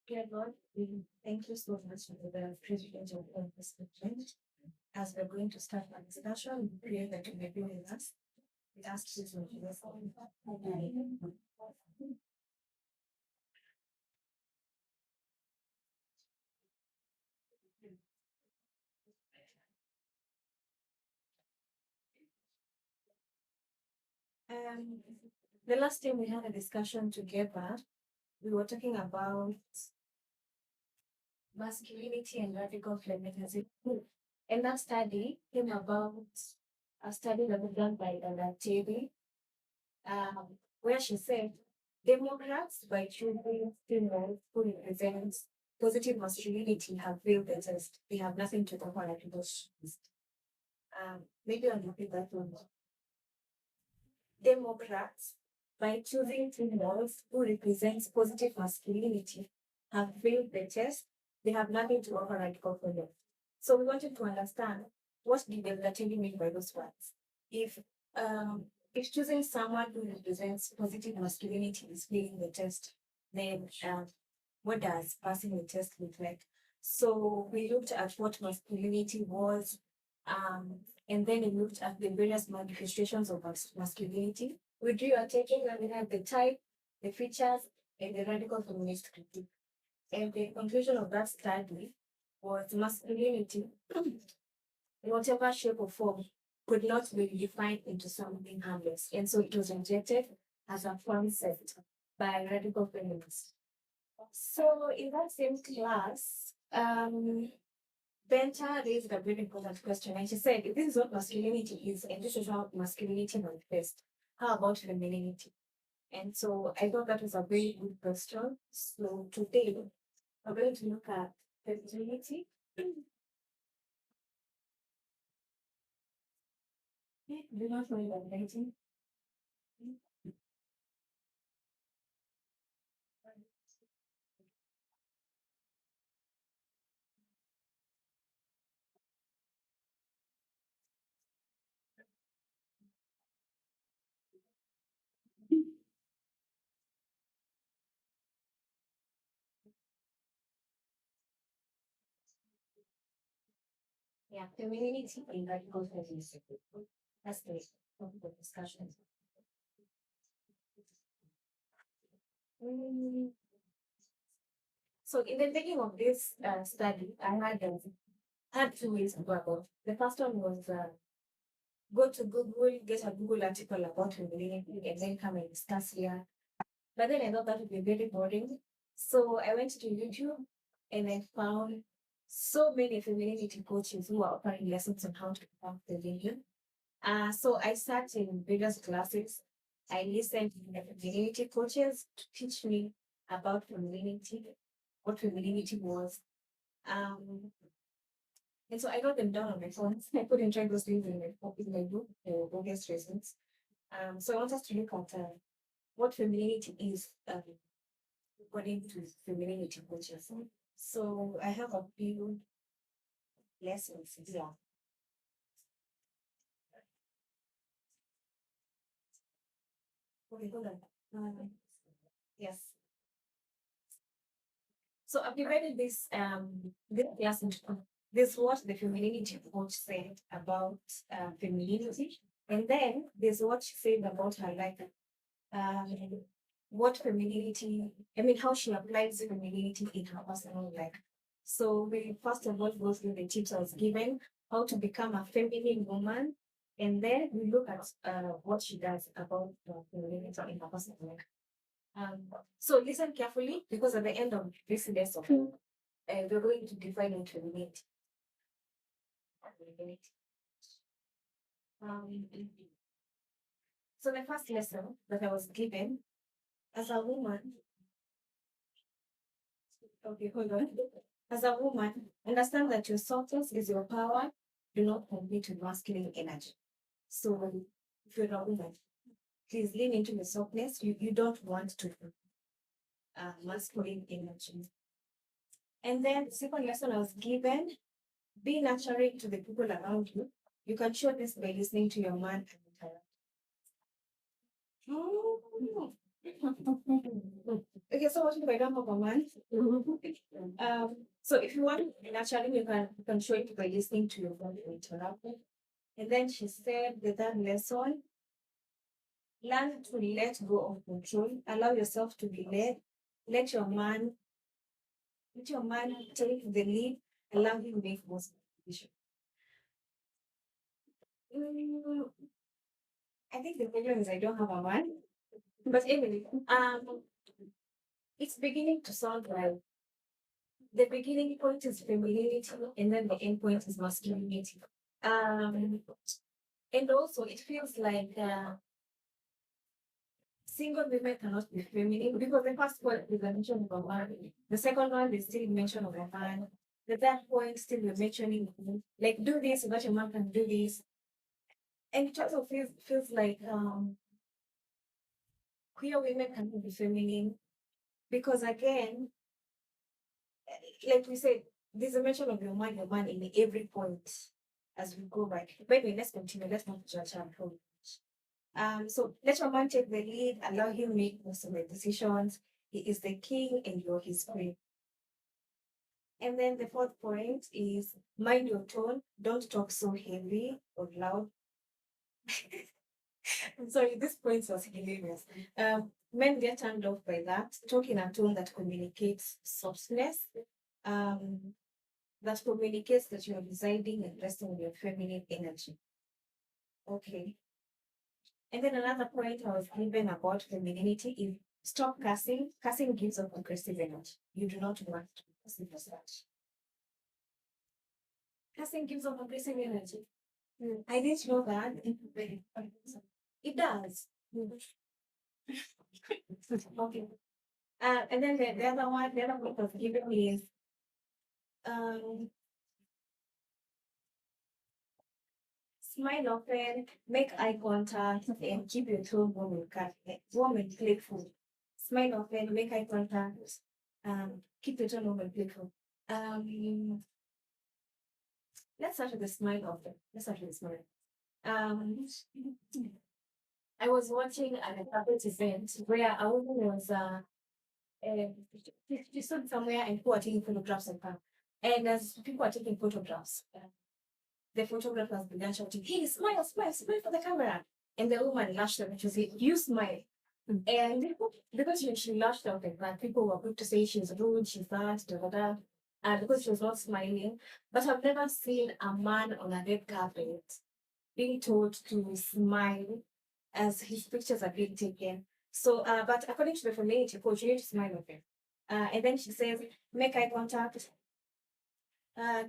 Dear Lord, we thank you so much for the privilege of this event. As we're going to start our discussion, we pray that you may be with us. We ask you to give us all. Amen. Um, the last time we had a discussion together, we were talking about masculinity and radical feminism. And that study came about a study that was done by Edna, where she said Democrats, by choosing females who represent positive masculinity, have failed the test. They have nothing to offer like those. Maybe I'll repeat that one. Democrats, by choosing females who represent positive masculinity, have failed the test. They have nothing to offer radical women. So we wanted to understand what did they actually mean by those words. If um, if choosing someone who represents positive masculinity is failing the test, then what does passing the test look like? So we looked at what masculinity was, and then we looked at the various manifestations of masculinity. We drew attention and we had the type, the features, and the radical feminist critique. And the conclusion of that study was masculinity, in whatever shape or form, could not be defined into something harmless. And so it was rejected as a concept by radical feminists. So in that same class, Benta raised a very important question, and she said, if this is what masculinity is, and this is how masculinity manifests, how about femininity? And so I thought that was a very good question. So today, we're going to look at femininity. Do not know about dating. Yeah, femininity and radical feminism. That's the topic of discussion. Mm, So in the beginning of this study, I had two ways to go about. The first one was go to Google, get a Google article about femininity, and then come and discuss here. But then I thought that would be very boring. So I went to YouTube and I found so many femininity coaches who are offering lessons on how to become feminine. So I sat in various classes. I listened to the femininity coaches to teach me about femininity, what femininity was. Um, and so I got them down on my phone. I couldn't try those things in my book for obvious reasons. So I want us to look at what femininity is according to femininity cultures. So I have a few lessons here. Okay, hold on. Yes. So I've divided this class into this is what the femininity coach said about femininity, and then there's what she said about her life. Um, what femininity, I mean, how she applies femininity in her personal life. So we first of all go through the tips I was given, how to become a feminine woman, and then we look at what she does about femininity in her personal life. So listen carefully because at the end of this lesson, we're going to define what femininity. Um, so the first lesson that I was given as a woman, okay, hold on. As a woman, understand that your softness is your power. Do not compete with masculine energy. So if you're a woman, please lean into the softness. You don't want to masculine energy. And then the second lesson I was given, be nurturing to the people around you. You can show this by listening to your man and Okay, so what if I don't have a man? So if you want naturally, you can show it by listening to your body interrupt. And then she said the third lesson, learn to let go of control, allow yourself to be led, let your man let your man take the lead, allow him make most decisions. Mm, I think the problem is I don't have a man. But anyway, it's beginning to sound like the beginning point is femininity and then the end point is masculinity. Um, and also it feels like single women cannot be feminine because the first point is a mention of a man. The second one is still mention of a man. The third point still you're mentioning like do this so that your man can do this. And it also feels like queer women cannot be feminine because again, like we said, there's a mention of your man in every point as we go by. But anyway, let's continue. Let's not judge our approach. So let your man take the lead, allow him make most of the decisions. He is the king and you're his queen. And then the fourth point is mind your tone. Don't talk so heavy or loud. I'm sorry, this point was hilarious. Men get turned off by that. Talk in a tone that communicates softness. Um, that communicates that you are residing and resting in your feminine energy. Okay. And then another point I was given about femininity is stop cussing. Cussing gives off aggressive energy. You do not want to cuss as such. Cussing gives off aggressive energy. I didn't know that. It does. Okay. And then the other point was given is um, smile often, make eye contact, and keep your tone warm and playful. Smile often, make eye contact, keep your tone warm and playful. Um, let's start with the smile often. Let's start with the smile. Um, I was watching an corporate event where a woman was she stood somewhere and people were taking photographs of her. And as people were taking photographs, the photographers began shouting, "Hey, smile, smile, smile for the camera." And the woman lashed out and she said, "You smile." And because she lashed out like that, people were quick to say she's rude, she's that, da da da, because she was not smiling. But I've never seen a man on a red carpet being told to smile as his pictures are being taken. So, but according to the femininity coach, you need to smile with him. And then she says, make eye contact,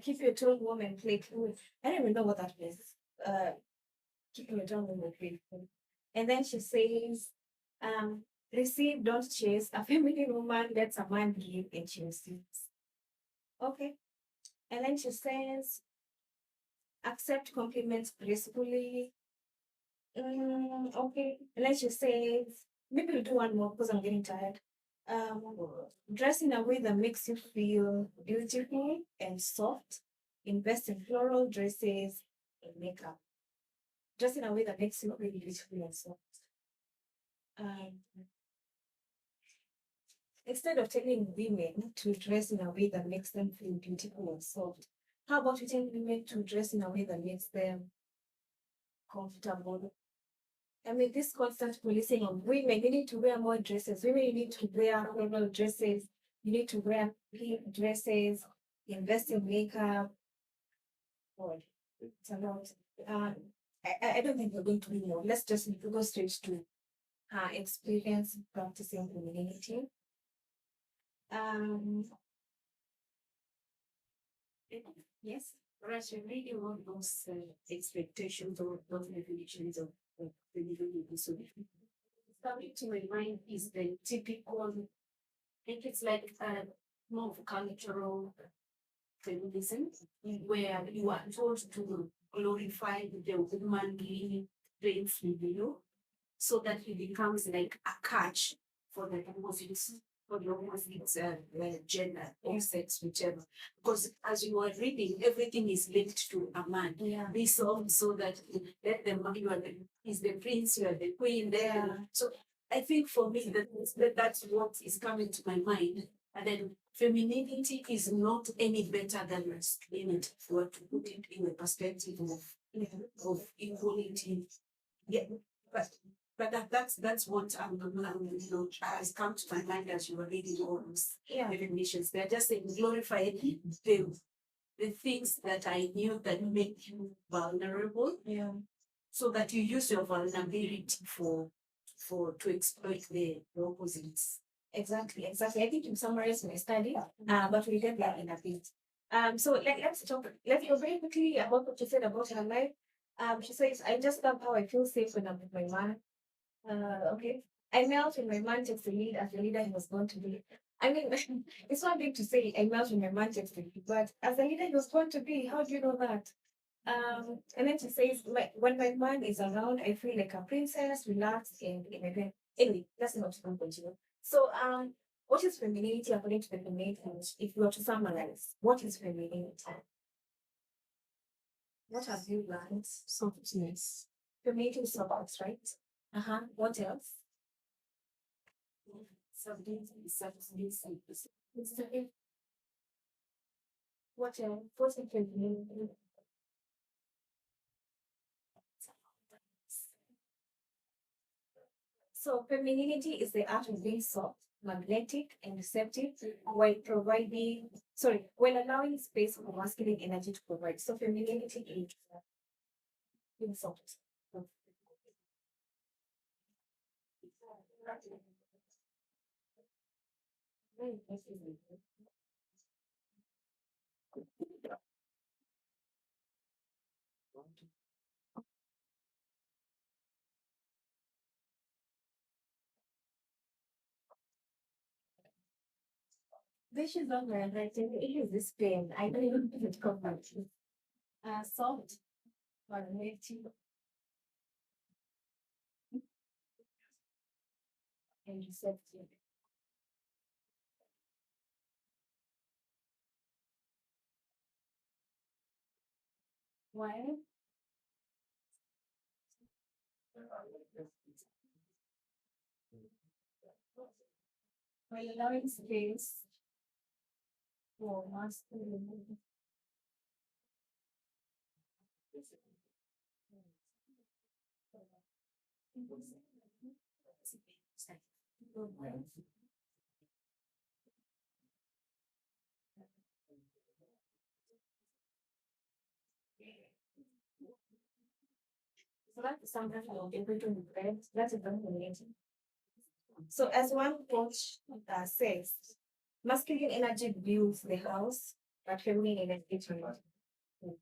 keep your tone warm and playful. I don't even know what that means. Uh, keep your tone warm and playful. And then she says, receive, don't chase. A feminine woman lets a man give and she receives. Okay. And then she says, accept compliments gracefully. Okay. And then she says, maybe we'll do one more because I'm getting tired. Um, dress in a way that makes you feel beautiful and soft. Invest in floral dresses and makeup. Dress in a way that makes you feel beautiful and soft. Um, instead of telling women to dress in a way that makes them feel beautiful and soft, how about we tell women to dress in a way that makes them comfortable? I mean, this constant policing of women, you need to wear more dresses. Women, you need to wear floral dresses. You need to wear pink dresses, invest in makeup. God, it's a lot. Um, I don't think we're going to do more. Let's just go straight to experience practicing femininity. Um, yes. Right, so really want those expectations or those definitions of femininity. So coming to my mind is the typical, I think it's like more of cultural feminism, where you are told to glorify the woman being trained in you, so that it becomes like a catch for the opposites, gender or sex, whichever. Because as you are reading, everything is linked to a man. Yeah. This so that let them, you are the, is the prince, you are the queen there. Yeah. So I think for me that's what is coming to my mind. And then femininity is not any better than masculinity. If we were to put it in the perspective of equality. Yeah, but that's what has come to my mind as you were reading all those definitions. They're just saying glorify the things that I knew that make you vulnerable. Yeah. So that you use your vulnerability to exploit the opposites. Exactly, exactly. I think you summarized my study, but we'll get that in a bit. So let's go very quickly about what you said about her life. She says, I just love how I feel safe when I'm with my man. Okay. I melt when my man takes the lead as the leader he was born to be. I mean, it's one thing to say I melt when my man takes the lead, but as the leader he was born to be, how do you know that? And then she says, when my man is around, I feel like a princess, relaxed and in a good. Anyway, that's not to continue. So, what is femininity according to the Femininity? If you were to summarize, what is femininity? What have you learned? Softness. Femininity is about, right? Uh-huh. What else? What else? What's in femininity? So femininity is the art of being soft, magnetic, and receptive while while allowing space for masculine energy to provide. So femininity is being soft. This is not my handwriting. It is this pen. I don't even put it covered. Soft, magnetic, and receptive. Why? While allowing space for masculine. So that's something I'm able to regret. That's a very amazing. So as one coach says, masculine energy builds the house, but feminine energy turns it.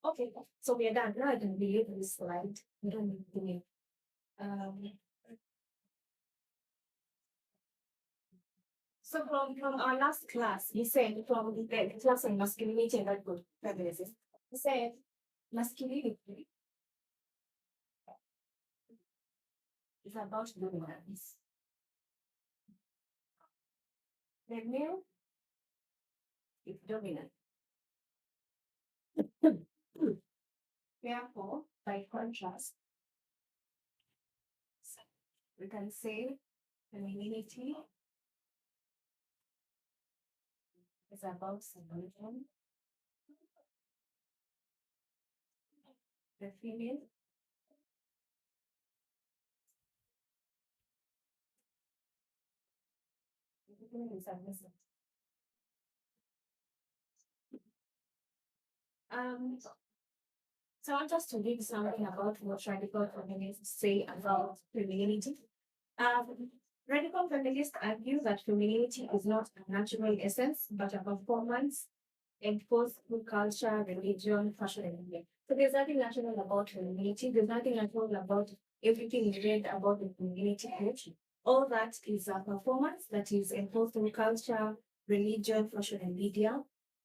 Okay, so we are done. Now I can delete this slide. We don't need to delete. Um, so from our last class, you said from the class on masculinity and that good feminism, you said masculinity is about dominance. The male is dominant. Therefore, by contrast, we can say femininity is about submission. The female is submissive. So I want us to read something about what radical feminists say about femininity. Radical feminists argue that femininity is not a natural essence, but a performance enforced through culture, religion, fashion, and media. So there's nothing natural about femininity. There's nothing natural about everything you read about the femininity coach. All that is a performance that is enforced through culture, religion, fashion, and media.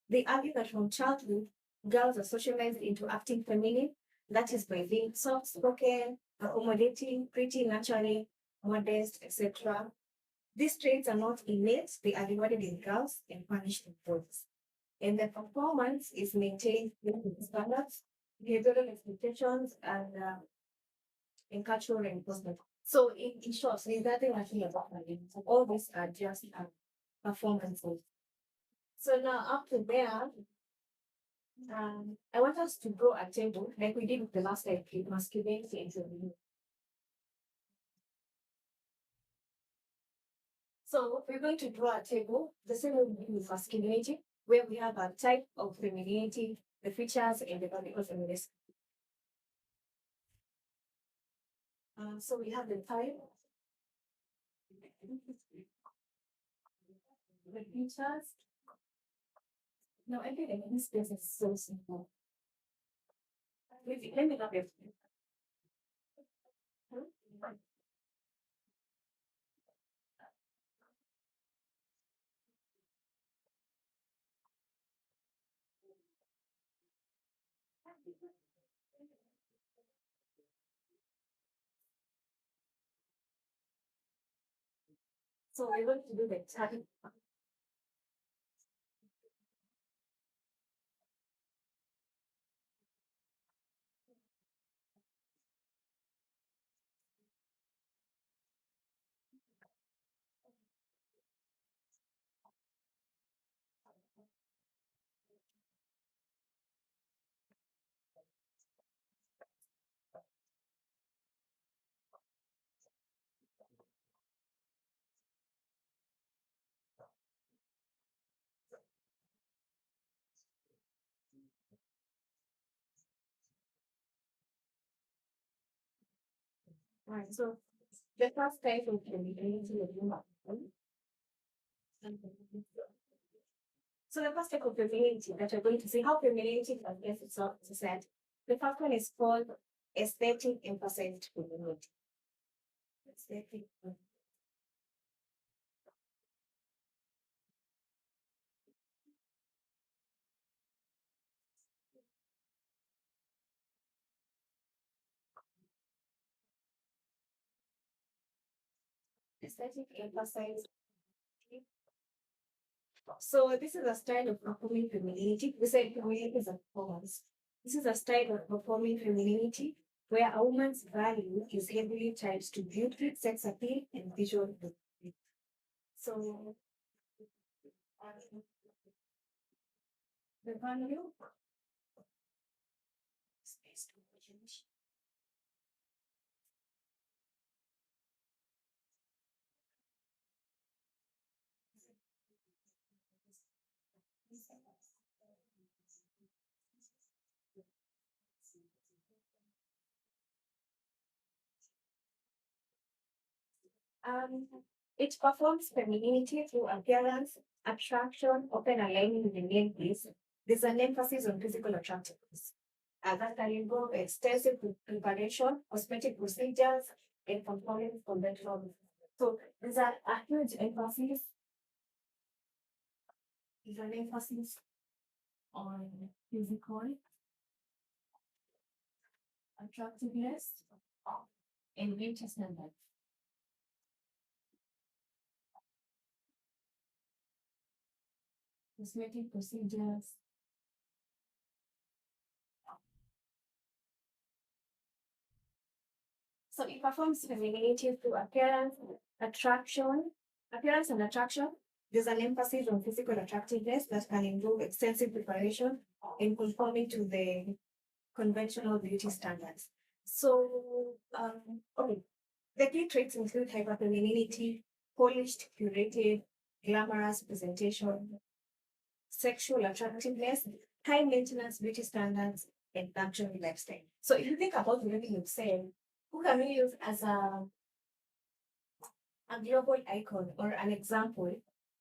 They argue that from childhood, girls are socialized into acting feminine. That is by being soft spoken, accommodating, pretty, naturally, modest, etc. These traits are not innate, they are rewarded in girls and punished in boys. And the performance is maintained with standards, behavioral expectations, and cultural reinforcement. So in short, there's nothing actually about feminism. All these are just performances. So now up to there, I want us to draw a table like we did with the last time, masculinity and femininity. So we're going to draw a table, the same way we do with masculinity, where we have a type of femininity, the features, and the radical feminism. So we have the type, the features. Now, I think in this case is so simple. Let me not be. So we're going to do the type. Right. So the first type of femininity is human. So the first type of femininity that we're going to see how femininity manifests itself in society. The first one is called aesthetic emphasized femininity. Aesthetic, aesthetic emphasized. So this is a style of performing femininity. We said femininity is a performance. This is a style of performing femininity where a woman's value is heavily tied to beauty, sex appeal, and visual look. So the value is based on beauty. Um, it performs femininity through appearance, attraction, often aligning with the main piece. There's an emphasis on physical attractiveness. That can involve extensive preparation, cosmetic procedures, and conforming conventional. So there's a huge emphasis, there's an emphasis on physical attractiveness and beauty standards. Cosmetic procedures. So it performs femininity through appearance and attraction. There's an emphasis on physical attractiveness that can involve extensive preparation in conforming to the conventional beauty standards. So, okay, the key traits include hyperfemininity, polished, curated, glamorous presentation, sexual attractiveness, high maintenance beauty standards, and luxury lifestyle. So if you think about everything you've said, who can we use as a global icon or an example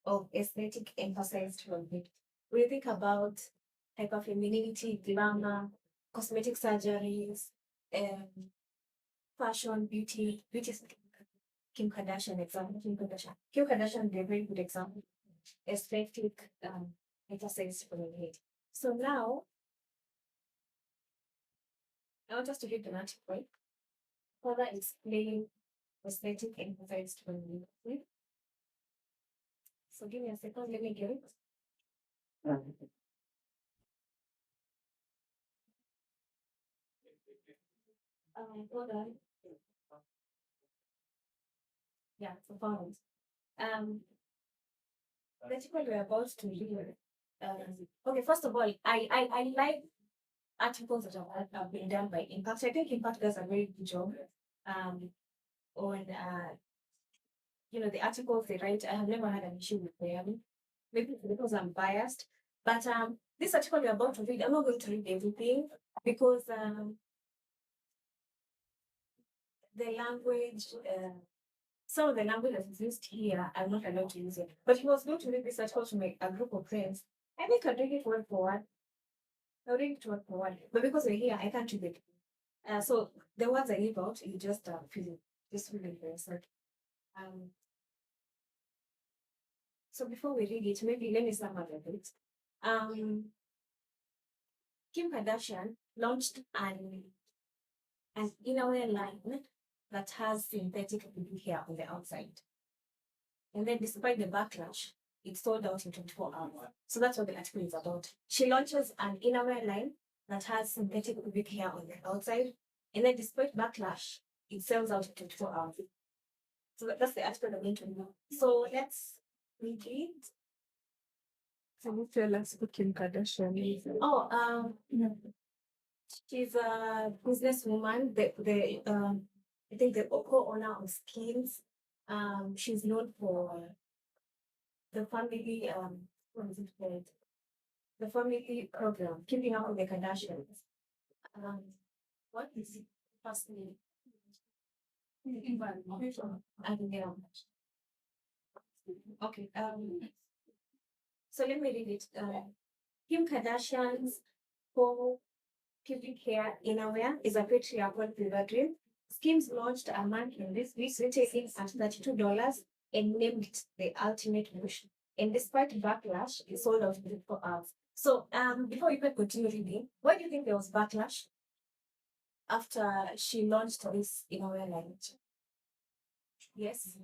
of aesthetic emphasized from it? When you think about hyperfemininity, glamour, cosmetic surgeries, um, fashion, beauty, Kim Kardashian example, Kim Kardashian is a very good example. Aesthetic emphasized from it. So now I want us to read the article. Further explain aesthetic emphasized from it. So give me a second, let me get it. Hold on. Yeah, profound. Um, the article we're about to read. Okay, first of all, I like articles that have been done by Impact. I think Impact does a very good job um, on the articles they write. I have never had an issue with them. Maybe because I'm biased. But this article we're about to read, I'm not going to read everything because the language, some of the language that is used here, I'm not allowed to use it. But he was going to read this article to make a group of friends. I think I'll read it word for word. I'll read it word for word. But because we're here, I can't read it. So the words I leave out, you just feel it for yourself. Um, so before we read it, maybe let me summarize a bit. Kim Kardashian launched an innerwear line that has synthetic baby hair on the outside. And then despite the backlash, it sold out in 24 hours. So that's what the article is about. She launches an innerwear line that has synthetic baby hair on the outside. And then despite backlash, it sells out in 24 hours. So that's the article I'm going to know. So let's read it. Can you tell us who Kim Kardashian is? Oh, she's a businesswoman. I think the co-owner of Skins. She's known for the family. What is it called? The family program, Keeping Up with the Kardashians. Um, what is it? First name? And okay. So let me read it. Kim Kardashian's whole pubic hair innerwear is a patriarchal fever dream. Skims launched a month in this week, retailing at $32 and named it the ultimate bush. And despite backlash, it sold out in 24 hours. So before you can continue reading, why do you think there was backlash after she launched this innerwear line? Yes.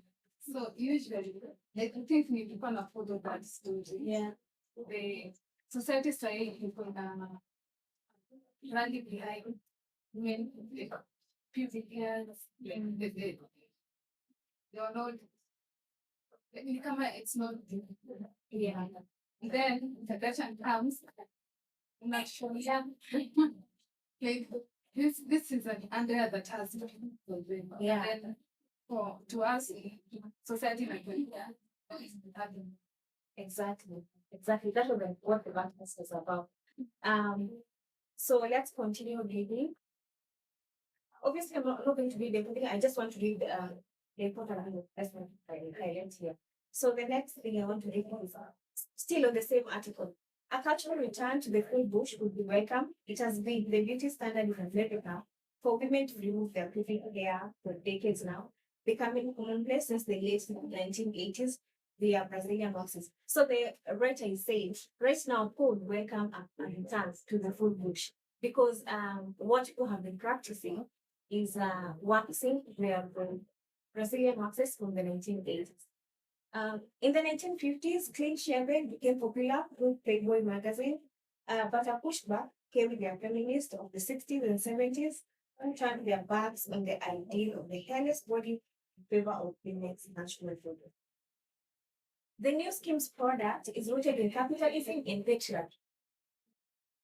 So usually, like I think we people are follow that story. Yeah. The society style people rally behind women with pubic hairs, and they are not. It's not. Yeah. Then the Kardashian comes, not sure. Yeah. Like this is an underwear that has for them. Yeah. And then for to us, society like Exactly. Exactly. That was what the backlash was about. Um, so let's continue reading. Obviously, I'm not going to read everything. I just want to read the important thing that's what I highlight here. So the next thing I want to read is still on the same article. A cultural return to the full bush would be welcome. It has been the beauty standard in America for women to remove their pubic hair for decades now, becoming commonplace since the late 1980s via Brazilian waxes. So the writer is saying, right now, people would welcome a return to the full bush because what people have been practicing is waxing where the Brazilian waxes from the 1980s. In the 1950s, clean shaving became popular with Playboy magazine, but a pushback came with the feminists of the 60s and 70s who turned their backs on the ideal of the hairless body in favor of women's natural photo. The new scheme's product is rooted in capitalism and patriarchy.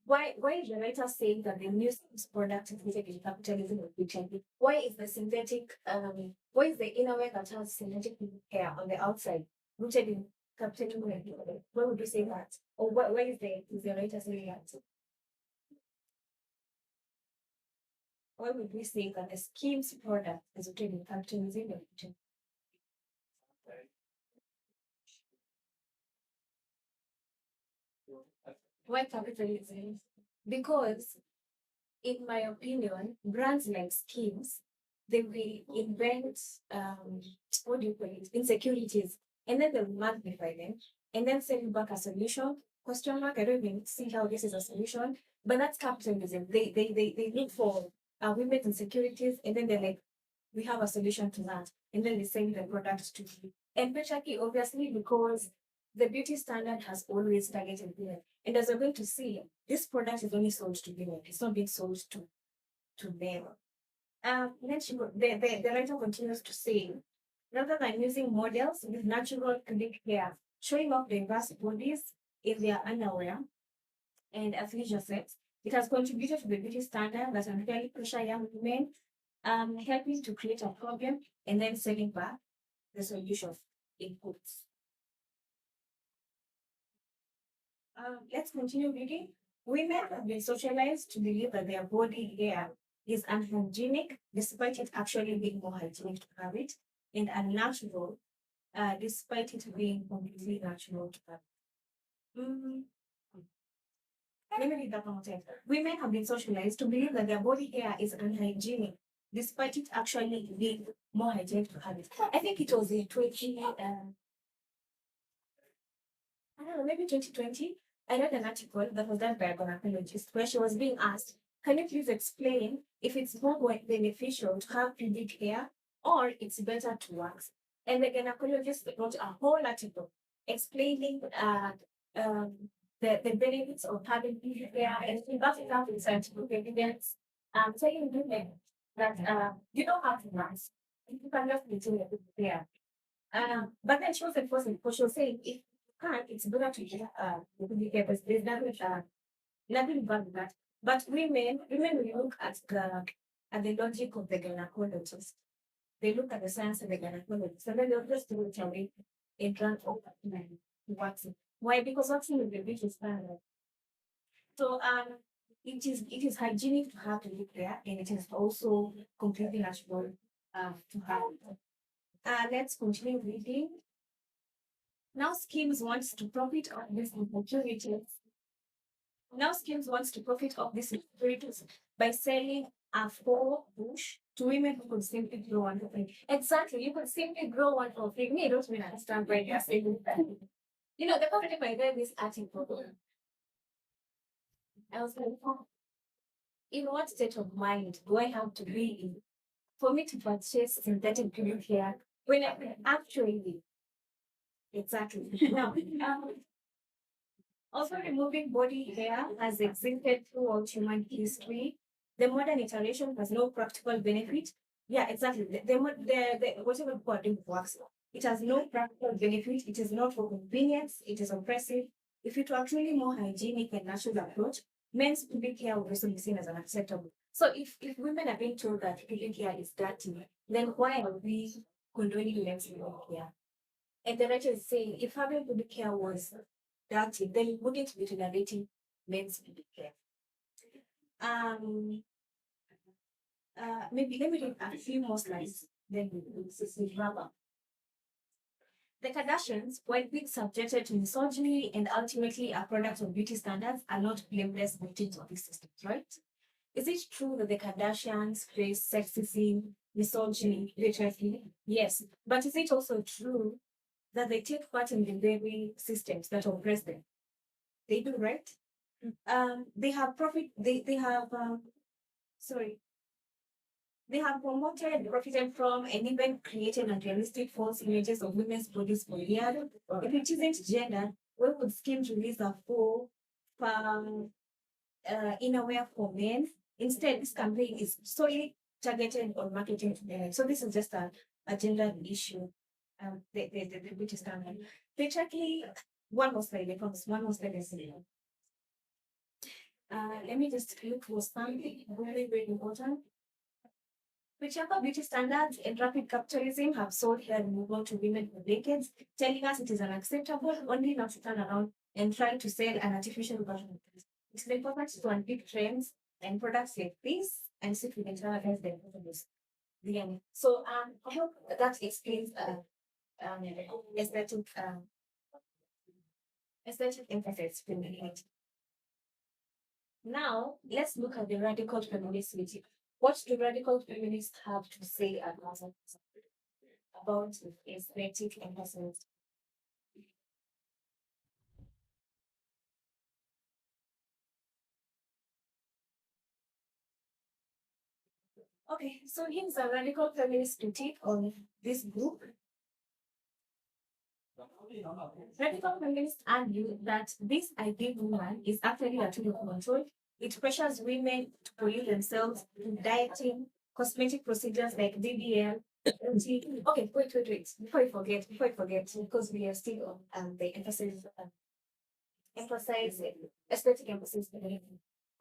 Why is the writer saying that the new product is rooted in capitalism and patriarchy? Why is the why is the innerwear that has synthetic hair on the outside rooted in capitalism and patriarchy? Why would you say that? Or why is the writer saying that? Why would we say that the scheme's product is rooted in capitalism and patriarchy? Why capitalism? Because in my opinion, brands like schemes, they will invent what do you call it, insecurities, and then they'll magnify them, and then send you back a solution. Question mark. I don't even see how this is a solution, but that's capitalism. They look for women's insecurities, and then they're like, we have a solution to that, and then they send the product to you. And patriarchy, obviously, because the beauty standard has always targeted women. And as we're going to see, this product is only sold to women. It's not being sold to men. Then the writer continues to say, rather than using models with natural click hair, showing off diverse bodies if they are unaware. And as Lisha said, it has contributed to the beauty standard that unfairly pressure young women, helping to create a problem and then selling back the solution in quotes. Let's continue reading. Women have been socialized to believe that their body hair is unhygienic, despite it actually being more hygienic to have it, and unnatural, despite it being completely natural to have it. Let me read that one more time. Women have been socialized to believe that their body hair is unhygienic, despite it actually being more hygienic to have it. I think it was in 20, I don't know, maybe 2020. I read an article that was done by a gynecologist where she was being asked, can you please explain if it's more beneficial to have pubic hair or it's better to wax? And the gynecologist wrote a whole article explaining um, the benefits of having pubic hair and backing up with scientific evidence, telling women that you don't have to wax. You can just maintain your pubic hair. But then she wasn't forcing because she was saying if can't, it's better to get because there's nothing bad with that. But women will look at the logic of the gynecologist. They look at the science of the gynecologist, and then they'll just do it away and run over waxing. Why? Because waxing is the beauty standard. So it is hygienic to have to look there, and it is also completely natural to have it. Let's continue reading. Now schemes wants to profit of these opportunities. Now schemes wants to profit of these opportunities by selling a full bush to women who could simply grow one for free. Exactly, you could simply grow one for free. Me, I don't really understand why they are saying that. You know, the first time I read this article, I was like, oh, in what state of mind do I have to be in for me to purchase synthetic pubic hair when I can actually exactly now also, removing body hair has existed throughout human history. The modern iteration has no practical benefit. Yeah, exactly. The whatever people are doing works. It has no practical benefit. It is not for convenience. It is oppressive. If it were actually more hygienic and natural approach, men's pubic hair would also be seen as unacceptable. So if women are being told that pubic hair is dirty, then why are we condoning men's pubic hair? And the writer is saying if having pubic hair was dirty, then it wouldn't be tolerating men's pubic hair. Um, Maybe let me read a few more slides, then we'll wrap up. The Kardashians, while being subjected to misogyny and ultimately a product of beauty standards, are not blameless victims of these systems, right? Is it true that the Kardashians face sexism, misogyny, literally? Yes. But is it also true that they take part in the very systems that oppress them? They do, right? They have sorry, they have promoted, profited from, and even created unrealistic false images of women's bodies for years. If it isn't gender, why would schemes release a full innerwear for men? Instead, this campaign is solely targeted on marketing to men. So this is just a gender issue. The beauty standard. Patriarchy, one more slide, I promise, one more slide. Let me just look for something very, very important. Patriarchal beauty standards and rapid capitalism have sold hair removal to women for decades, telling us it is unacceptable, only not to turn around and try to sell an artificial version of this. It is important to unpick trends and products like this and see if we can internalize the importance. The end. So I hope that explains aesthetic aesthetic emphasis femininity. Now let's look at the radical feminist critique. What do radical feminists have to say about aesthetic emphasis? Okay, so here's a radical feminist critique on this group. Radical feminists argue that this ideal woman is actually a tool of control. It pressures women to pollute themselves through dieting, cosmetic procedures like DBL, Okay, wait. Before I forget, because we are still on the emphasize aesthetic emphasis.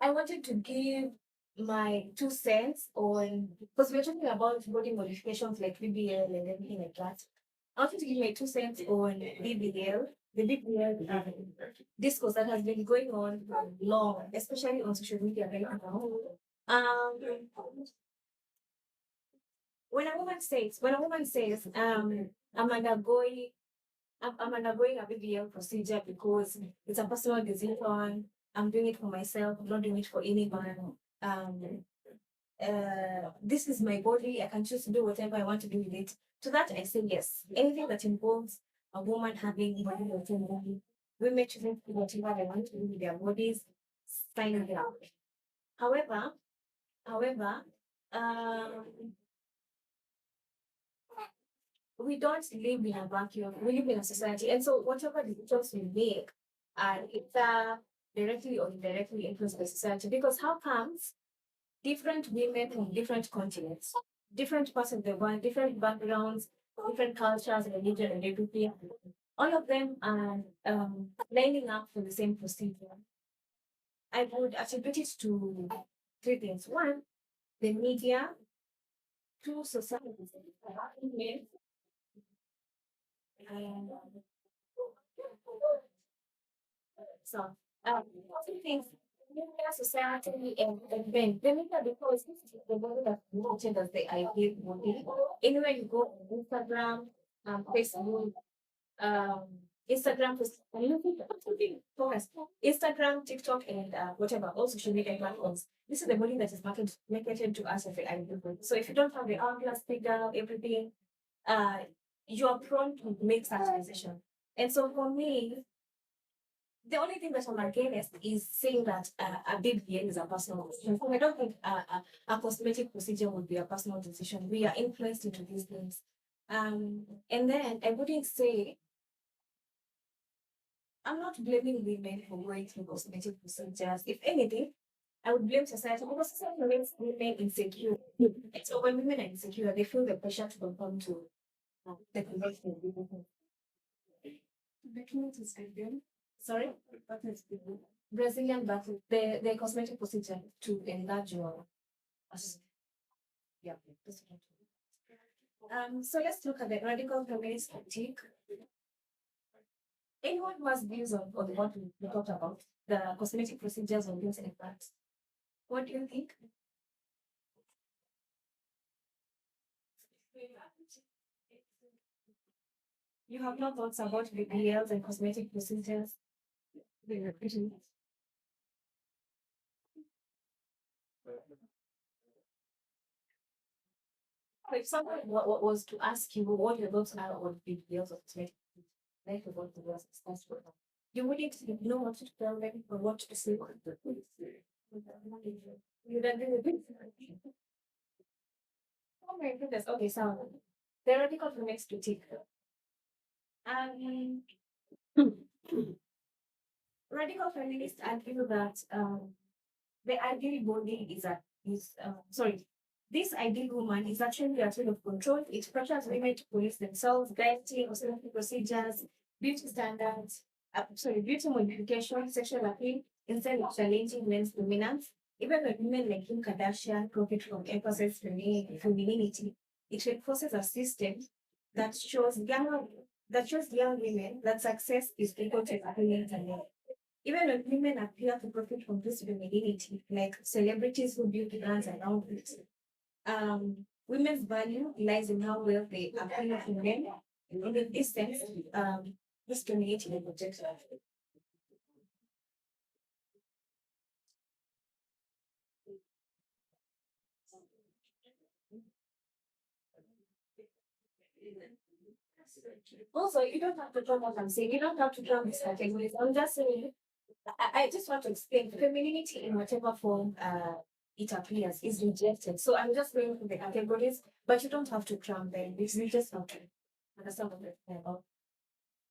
I wanted to give my 2 cents on, because we're talking about body modifications like BBL and everything like that. I wanted to give my 2 cents on BBL, the BBL discourse that has been going on for long, especially on social media right now. Um, when a woman says, I'm undergoing I'm undergoing a BBL procedure because it's a personal decision. I'm doing it for myself. I'm not doing it for anyone. Um, this is my body. I can choose to do whatever I want to do with it. To that, I say yes. Anything that involves a woman having body autonomy, women choosing to do whatever they want to do with their bodies, sign it up. However, however, um, we don't live in a vacuum. We live in a society, and so whatever decisions we make are either directly or indirectly influenced by society. Because how comes different women from different continents, different parts of the world, different backgrounds, different cultures, religion, and everything, all of them are lining up for the same procedure? I would attribute it to three things. One, the media. Two, society. And so, two things. Media, society, and then the media, because this is the world that promoted as the ideal body. Anywhere you go on Instagram, Facebook, um, Instagram, TikTok, and whatever, all social media platforms. This is the body that is marketed to us as the ideal body. So if you don't have the hourglass figure, everything, uh, you are prone to make such decision. And so for me, the only thing that I'm against is saying that a BBL is a personal decision. I don't think a cosmetic procedure would be a personal decision. We are influenced into these things. And then I wouldn't say, I'm not blaming women for going through cosmetic procedures. If anything, I would blame society because society makes women insecure. So when women are insecure, they feel the pressure to conform to the convention. The clinic is good. Sorry? What is good? Brazilian battle, the cosmetic procedure to enlarge your yeah. So let's look at the radical feminist critique. Anyone who has views on what we talked about, the cosmetic procedures on beauty and that. What do you think? You have no thoughts about BBLs and cosmetic procedures? If someone was to ask you what your thoughts are on BBLs or cosmetic procedures, like about the was discussed with them, you wouldn't know what to tell them or what to say. You don't agree with it? Oh my goodness. Okay, so the radical feminist critique. Um, radical feminists argue that the ideal body is this ideal woman is actually a tool of control. It pressures women to police themselves, dieting, cosmetic procedures, beauty standards, beauty modification, sexual appeal, instead of challenging men's dominance. Even when women like Kim Kardashian profit from emphasis femininity, it reinforces a system that shows young women that success is equal to happiness and love. Even when women appear to profit from this femininity, like celebrities who build brands around it, women's value lies in how well they appear to men. And in this sense, this femininity they protect. Also, you don't have to drum what I'm saying. You don't have to drum these categories. I'm just saying, I just want to explain femininity in whatever form it appears is rejected. So I'm just going through the categories, but you don't have to drum them. You just have to understand what they're talking about.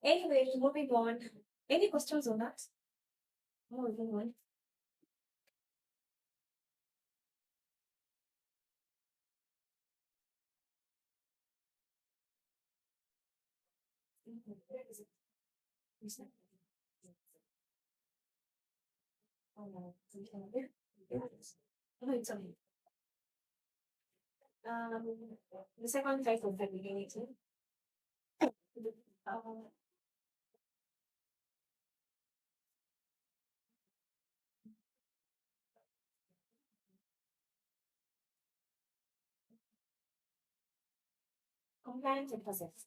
Anyway, moving on. Any questions on that? Moving on. No, it's okay. The second type of femininity, um, compliance and process.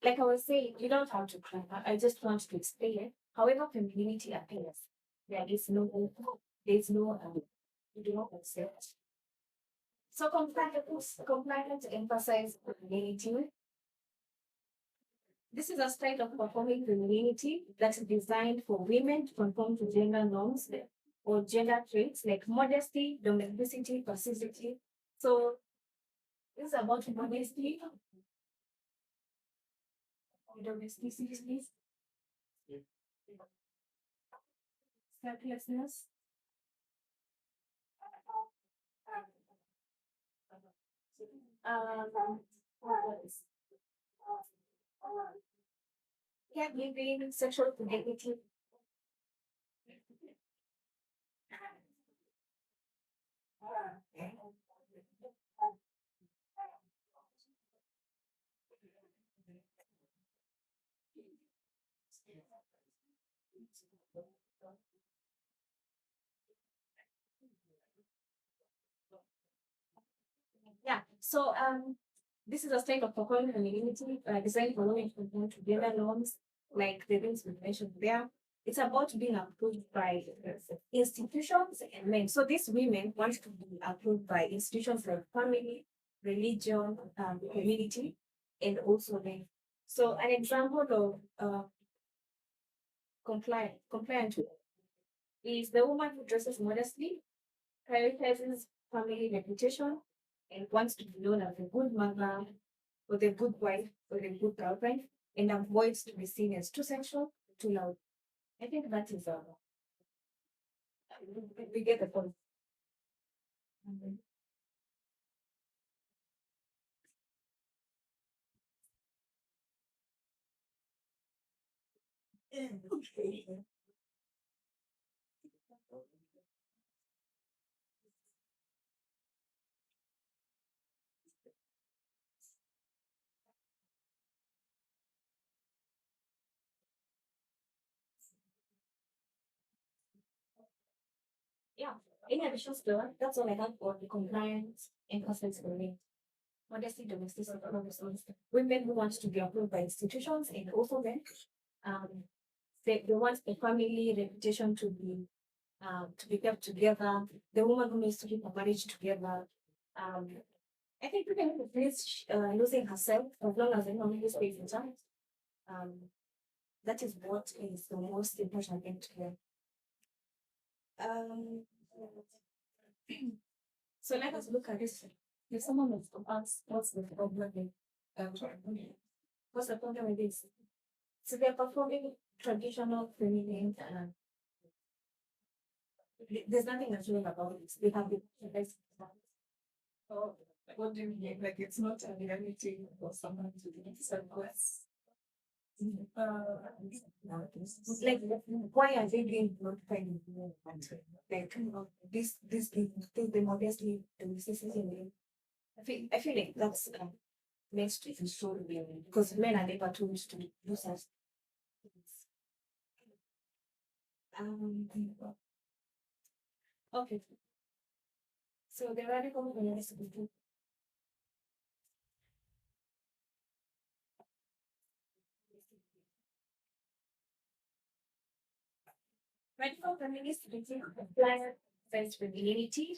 Like I was saying, you don't have to cry. I just want to explain it. However, femininity appears. There is no, there's no, you do not accept. So compliance emphasize femininity. This is a style of performing femininity that's designed for women to conform to gender norms or gender traits like modesty, domesticity, passivity. So this is about modesty, domesticity, selflessness, what else? Caregiving, sexual fidelity. Yeah. So this is a state of performing femininity designed for women to conform to gender norms, like the things we mentioned there. It's about being approved by institutions and men. So these women want to be approved by institutions like family, religion, community, and also men. So an example of compliant is the woman who dresses modestly, prioritizes family reputation, and wants to be known as a good mother, or the good wife, or the good girlfriend, and avoids to be seen as too sexual, too loud. I think that is we get the point. Mhm. Okay. Yeah. In addition to that, that's all I have for the compliance and consent for me. Modesty, domesticity, women who want to be approved by institutions and also men. Um, they want the family reputation to be kept together. The woman who needs to keep a marriage together. Um, I think even if it's losing herself, as long as the family stays intact, um, that is what is the most important thing to them. Um, so let us look at this. If someone wants to ask, what's the problem with what's the problem with this? So they're performing traditional feminine. There's nothing natural about it. They have the best. Oh, what do you mean? Like it's not a reality for someone to do selfless. Like why are they being notified in the country? Like the modestly the necessity. I feel like that's next to so real because men are never told to do such things. Um, okay. So the radical feminist movement. Radical feminists critique applies femininity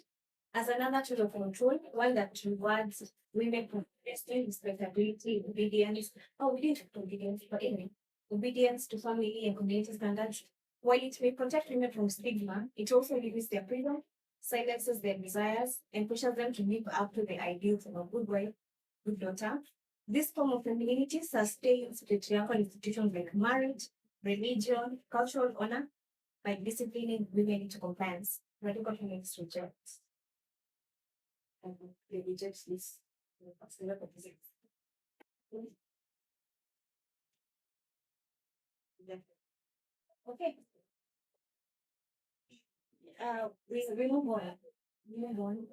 as another tool of control, one that rewards women for resting respectability, obedience, oh, we didn't have obedience, but anyway, obedience to family and community standards. While it may protect women from stigma, it also limits their freedom, silences their desires, and pushes them to live up to the ideals of a good wife, good daughter. This form of femininity sustains patriarchal institutions like marriage, religion, cultural honor, by disciplining women into compliance. Radical feminists reject and they reject this particular proposition. Okay. We move on. We move on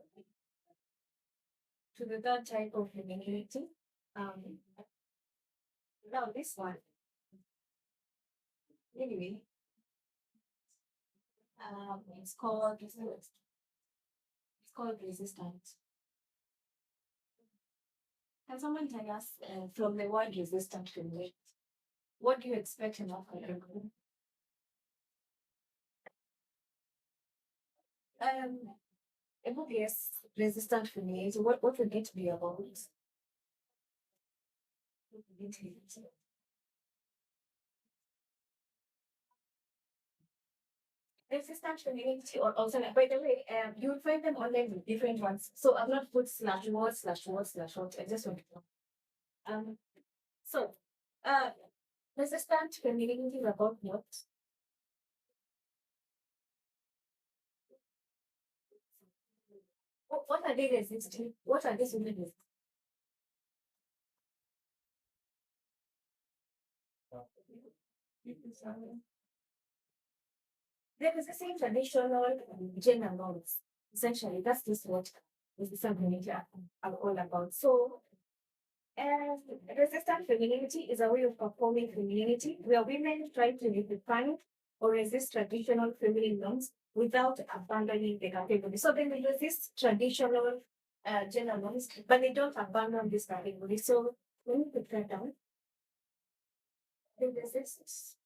to the third type of femininity. Um, Now this one. Anyway, it's called resistance. Can someone tell us from the word resistant to me, what do you expect in our career? Um, a book is resistant femininity. What would it be about? What would it be? Resistant femininity or also, by the way, you will find them online with different ones. So I've not put /word/word/word. I just want to know. So, uh, resistant femininity is about what? What are they resisting? What are these women resisting? They're resisting traditional gender norms. Essentially, that's just what resistant femininity are all about. So, and resistant femininity is a way of performing femininity where women try to redefine or resist traditional feminine norms without abandoning the category. So they will resist traditional gender norms, but they don't abandon this category. So when you put that down, they resist.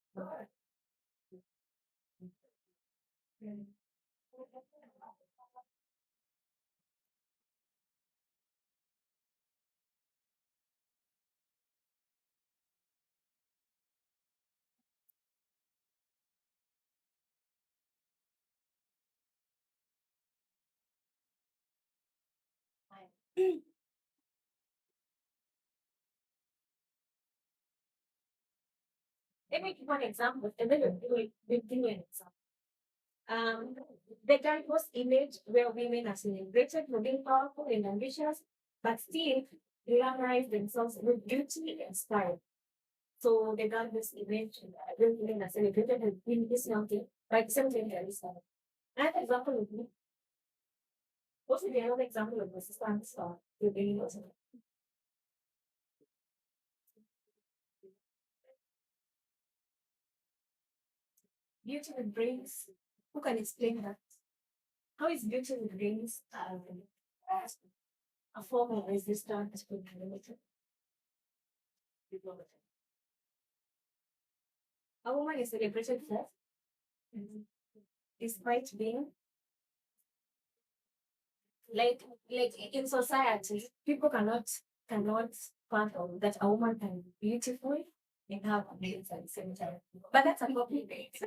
Let me give one example, and then we'll do an example. Um, the diverse image where women are celebrated for being powerful and ambitious, but still glamorize themselves with beauty and style. So the diverse image where women are celebrated as being dismounted, but something there is another example of me. What would be another example of resistance star? Beauty with brains. Who can explain that? How is beauty with brains a form of resistance to femininity? A woman is celebrated for despite being like in society, people cannot fathom that a woman can be beautiful and have brains at the same time. But that's a topic.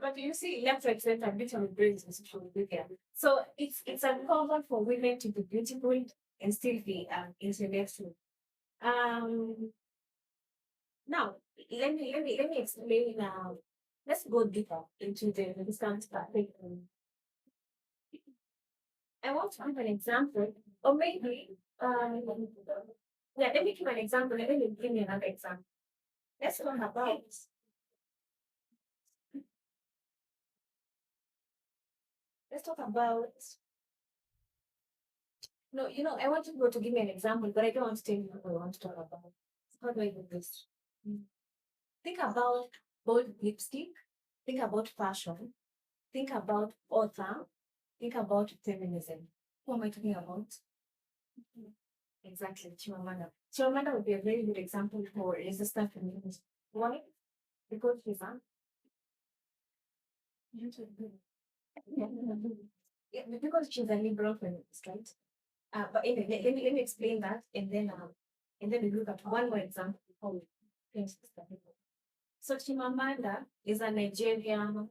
But you see, left, right, center, beautiful brains and social media. So it's uncommon for women to be beautiful and still be intellectual. Um, Now let me explain. Let's go deeper into the resistance topic. I want to give an example, or maybe yeah, let me give an example. Let me give you another example. Let's talk about let's talk about no, I want you to give me an example, but I don't want to tell you what I want to talk about. How do I do this? Think about bold lipstick, think about fashion, think about author, think about feminism. Who am I talking about? Exactly, Chimamanda. Chimamanda would be a very good example for resistant feminism. Why? Because she's a yeah, because she's a liberal feminist, right? But anyway, let me explain that, and then we look at one more example. How things start. So Chimamanda is a Nigerian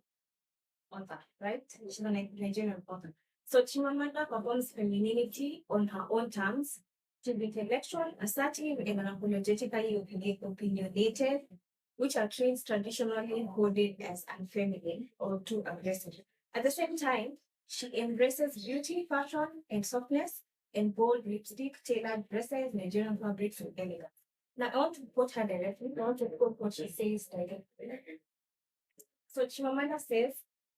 author, right? She's a Nigerian author. So Chimamanda performs femininity on her own terms. She's intellectual, assertive, and unapologetically opinionated, which are traits traditionally coded as unfeminine or too aggressive. At the same time, she embraces beauty, fashion, and softness, and bold lipstick, tailored dresses, Nigerian fabrics, and elegance. Now I want to quote her directly. I want to quote what she says directly. So Chimamanda says,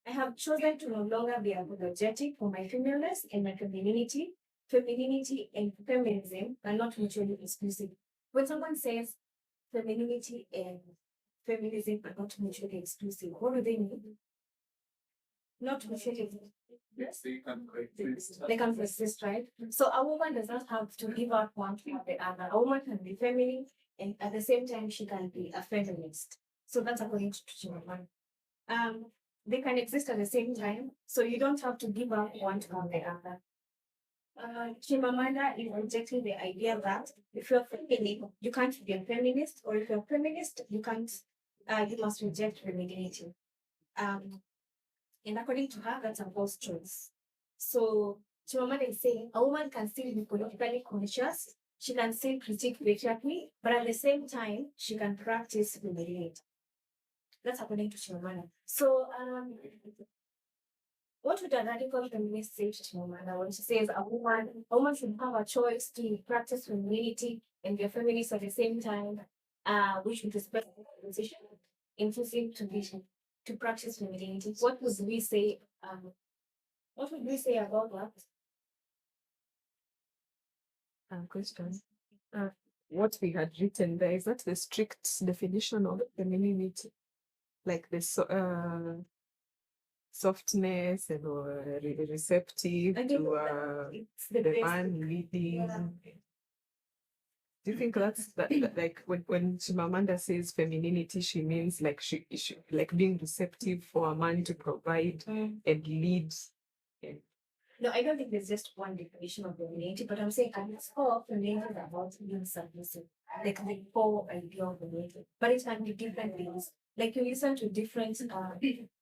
I have chosen to no longer be apologetic for my femaleness and my femininity. Femininity and feminism are not mutually exclusive. When someone says femininity and feminism are not mutually exclusive, what do they mean? Not mutually. Yes, they can coexist. They can persist, right? So a woman does not have to give up one for the other. A woman can be feminine and at the same time she can be a feminist. So that's according to Chimamanda. Um, they can exist at the same time, so you don't have to give up one to the other. Chimamanda is rejecting the idea that if you're feminine, you can't be a feminist, or if you're a feminist, you can't. You must reject femininity. Um, and according to her, that's a false choice. So Chimamanda is saying a woman can still be politically conscious, she can still critique patriarchy, but at the same time, she can practice femininity. That's according to Chimamanda. So what would a radical feminist say to Chimamanda when she says a woman should have a choice to practice femininity and be a feminist at the same time, which would respect the position, inclusive to vision, to practice femininity? What would we say? What would we say about that? Question. Uh, what we had written there, is that the strict definition of femininity? Like the softness and receptive I think to it's the the best. man leading. Yeah. Do you think that's like when Chimamanda says femininity, she means like she like being receptive for a man to provide and lead? And No, I don't think there's just one definition of femininity, but I'm saying at its core, femininity is about being submissive, like the core idea of femininity. But it can be different things. Like you listen to different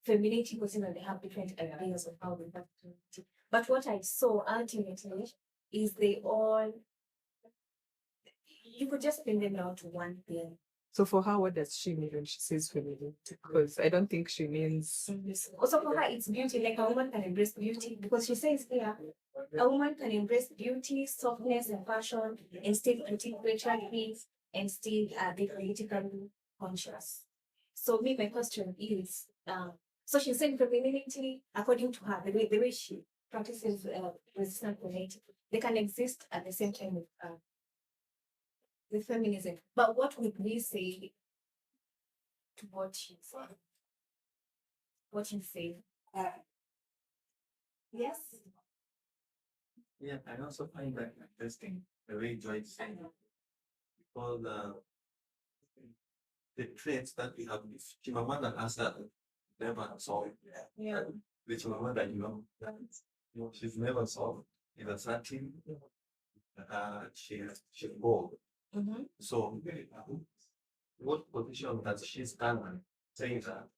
femininity person and they have different ideas of how they have femininity. But what I saw ultimately is they all, you could just pin them down to one thing. so for her, what does she mean when she says femininity? Because I don't think she means Also for her, it's beauty. Like a woman can embrace beauty because she says here, a woman can embrace beauty, softness, and fashion, and still critique patriarchy, and still be politically conscious. So me, my question is, so she's saying femininity, according to her, the way she practices resistance femininity, they can exist at the same time with feminism. But what would we say to what she said? What you say? Yes. Yeah, I also find that interesting the way Joyce said all the traits that we have with Chimamanda has that never solved. Yeah. The Chimamanda, she's never solved. In a certain she's bold. Mm-hmm. So what position does she stand on saying that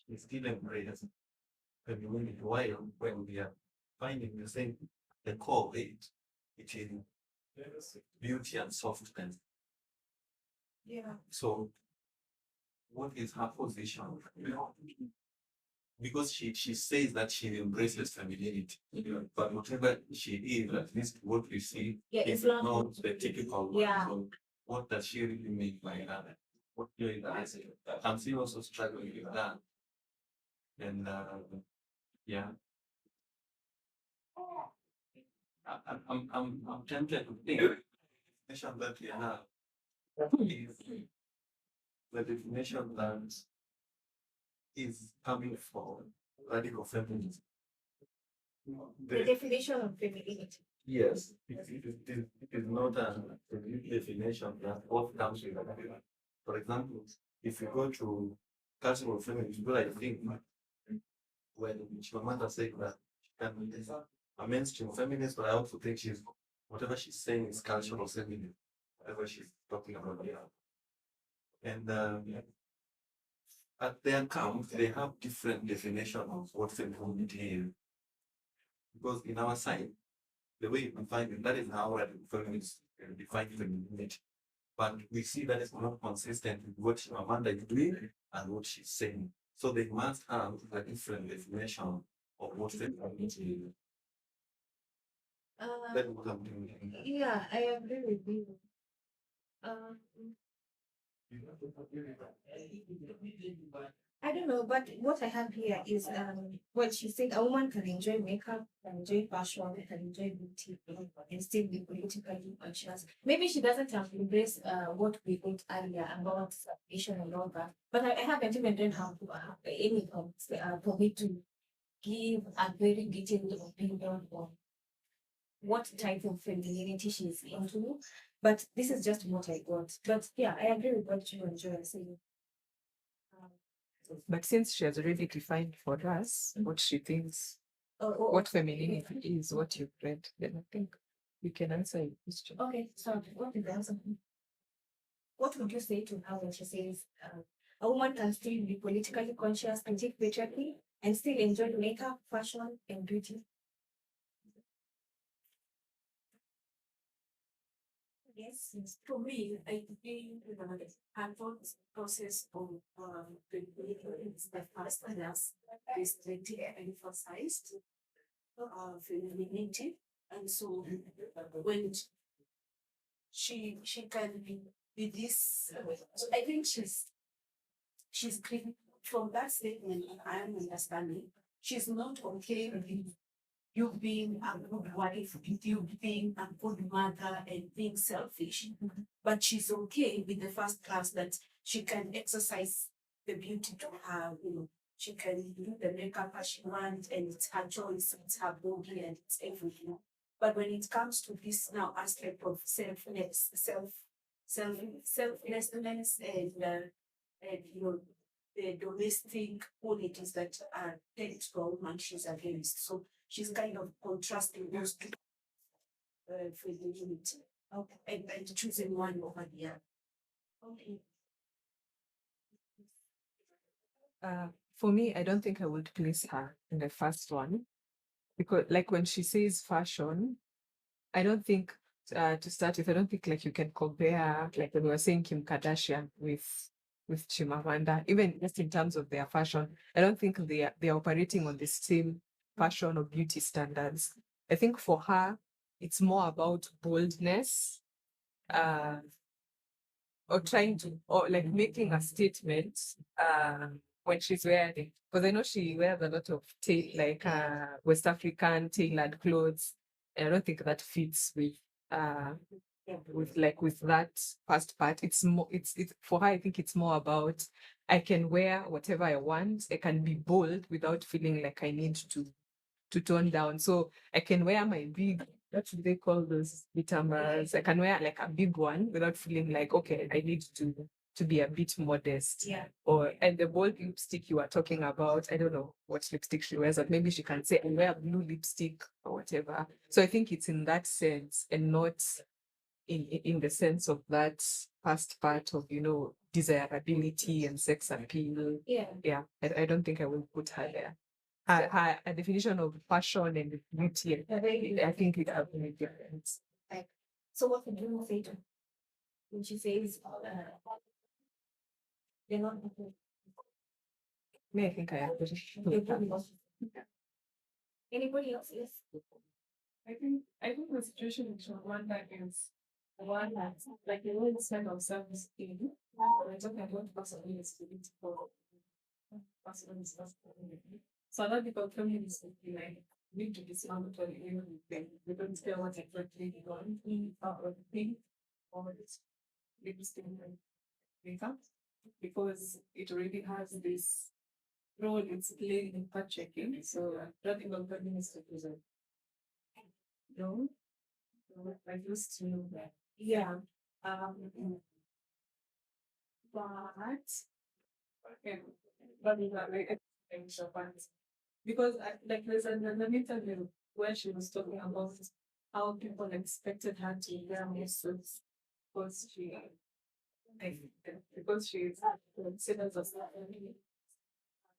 she still embraces femininity while when we are finding the same the core of it is beauty and softness. Yeah. So what is her position? Because she says that she embraces femininity, but whatever she is, at least what we see Yeah, is it's not. not the typical one. Yeah. So what does she really mean by that? What do you guys say? I'm still also struggling with that. And yeah. I'm tempted to think the definition that we have is the definition that is coming from radical feminism. The definition of femininity. Yes, it is not a definition that what comes with it. For example, if you go to cultural feminism, what I think when Chimamanda said that she can be a mainstream feminist, but I also think she's whatever she's saying is cultural feminism, whatever she's talking about here. And at their camp, they have different definition of what femininity is. Because in our side, the way you define it, that is how feminists define femininity. But we see that it's not consistent with what Amanda is doing and what she's saying. So they must have a different definition of what femininity is. That's what I'm doing. Yeah, I agree with you. Um, I don't know, but what I have here is well, she said a woman can enjoy makeup, can enjoy fashion, can enjoy beauty, and still be politically conscious. Maybe she doesn't have embraced what we thought earlier about submission and all that. But I haven't even done how to any for me to give a very detailed opinion on what type of femininity she's into. But this is just what I got. But yeah, I agree with what you enjoy saying. But since she has already defined for us what she thinks, what femininity is, what you've read, then I think you can answer your question. Okay, so what is the answer? What would you say to her when she says a woman can still be politically conscious, critique patriarchy, and still enjoy makeup, fashion, and beauty? Yes, for me, I think her thought process of is the first class is really emphasized femininity, and so when she can be this, so I think she's from that statement. I am understanding she's not okay with you being a good wife, you being a good mother, and being selfish. But she's okay with the first class that she can exercise the beauty to her, she can do the makeup as she wants, and it's her choice, it's her body, and it's everything. But when it comes to this now aspect of selflessness, and the domestic qualities that are tend to a woman, she's against. So she's kind of contrasting those two for the unity. Okay. And choosing one over the other. Okay. For me, I don't think I would place her in the first one because, like, when she says fashion, I don't think to start with, I don't think like you can compare like when we were saying Kim Kardashian with Chimamanda, even just in terms of their fashion. I don't think they're operating on the same fashion or beauty standards. I think for her, it's more about boldness, uh, or trying to, or like making a statement when she's wearing, because I know she wears a lot of West African tailored clothes, and I don't think that fits uh with that first part. It's more, it's for her. I think it's more about I can wear whatever I want. I can be bold without feeling like I need to tone down. So I can wear my big, what do they call those vitambas? I can wear like a big one without feeling like, okay, I need to be a bit modest. Yeah. Or and the bold lipstick you were talking about, I don't know what lipstick she wears, but maybe she can say I wear blue lipstick or whatever. So I think it's in that sense and not in the sense of that past part of desirability and sex appeal. Yeah. I don't think I will put her there. Her definition of fashion and beauty, I think it are very different. Like, so what would you say to when she says they're not okay? Me, I think I agree. Everybody else. Anybody else? Yes. I think the situation in Rwanda is one that's like the way kind of self-esteem. We're talking about personal responsibility for personal responsibility. So a lot of people feminists feel like need to dismantle everything. We don't care what exactly you want or think or it's lipstick and makeup because it already has this role it's playing in fact checking. So radical feminists represent. No, I used to know that. Yeah. Um, but okay, but we got like extra parts because like there's an interview where she was talking about how people expected her to wear more suits because like, because she is considered as a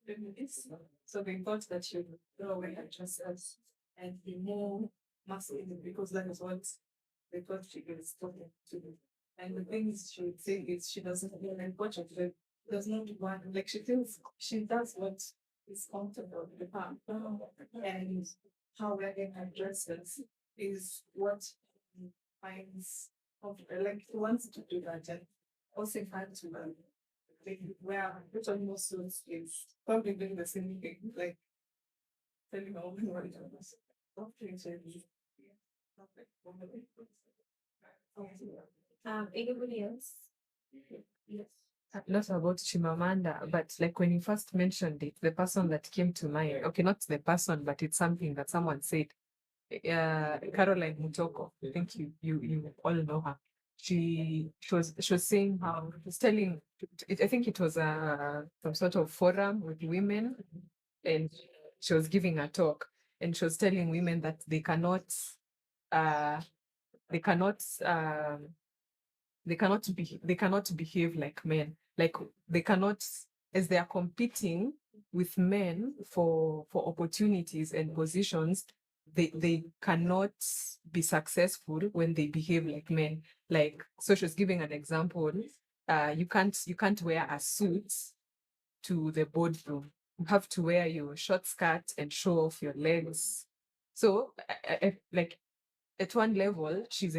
feminist. So they thought that she would throw away her dresses and be more masculine because that is what they thought she was talking to. And the things she would say is she doesn't feel like what she does not want, like she feels she does what is comfortable with her. And how wearing her dresses is what finds like he wants to do that and also had to like where which of most suits is probably doing the same thing, like telling a woman what it was. Anybody else? Yes. Not about Chimamanda, but like when you first mentioned it, the person that came to mind, okay, not the person, but it's something that someone said. Caroline Mutoko, I think you all know her. She was saying how she was telling, I think it was some sort of forum with women, and she was giving a talk, and she was telling women that uh they cannot they cannot behave like men, like they cannot, as they are competing with men for opportunities and positions, they cannot be successful when they behave like men. Like, so she was giving an example. You can't wear a suit to the boardroom. You have to wear your short skirt and show off your legs. So like at one level, she's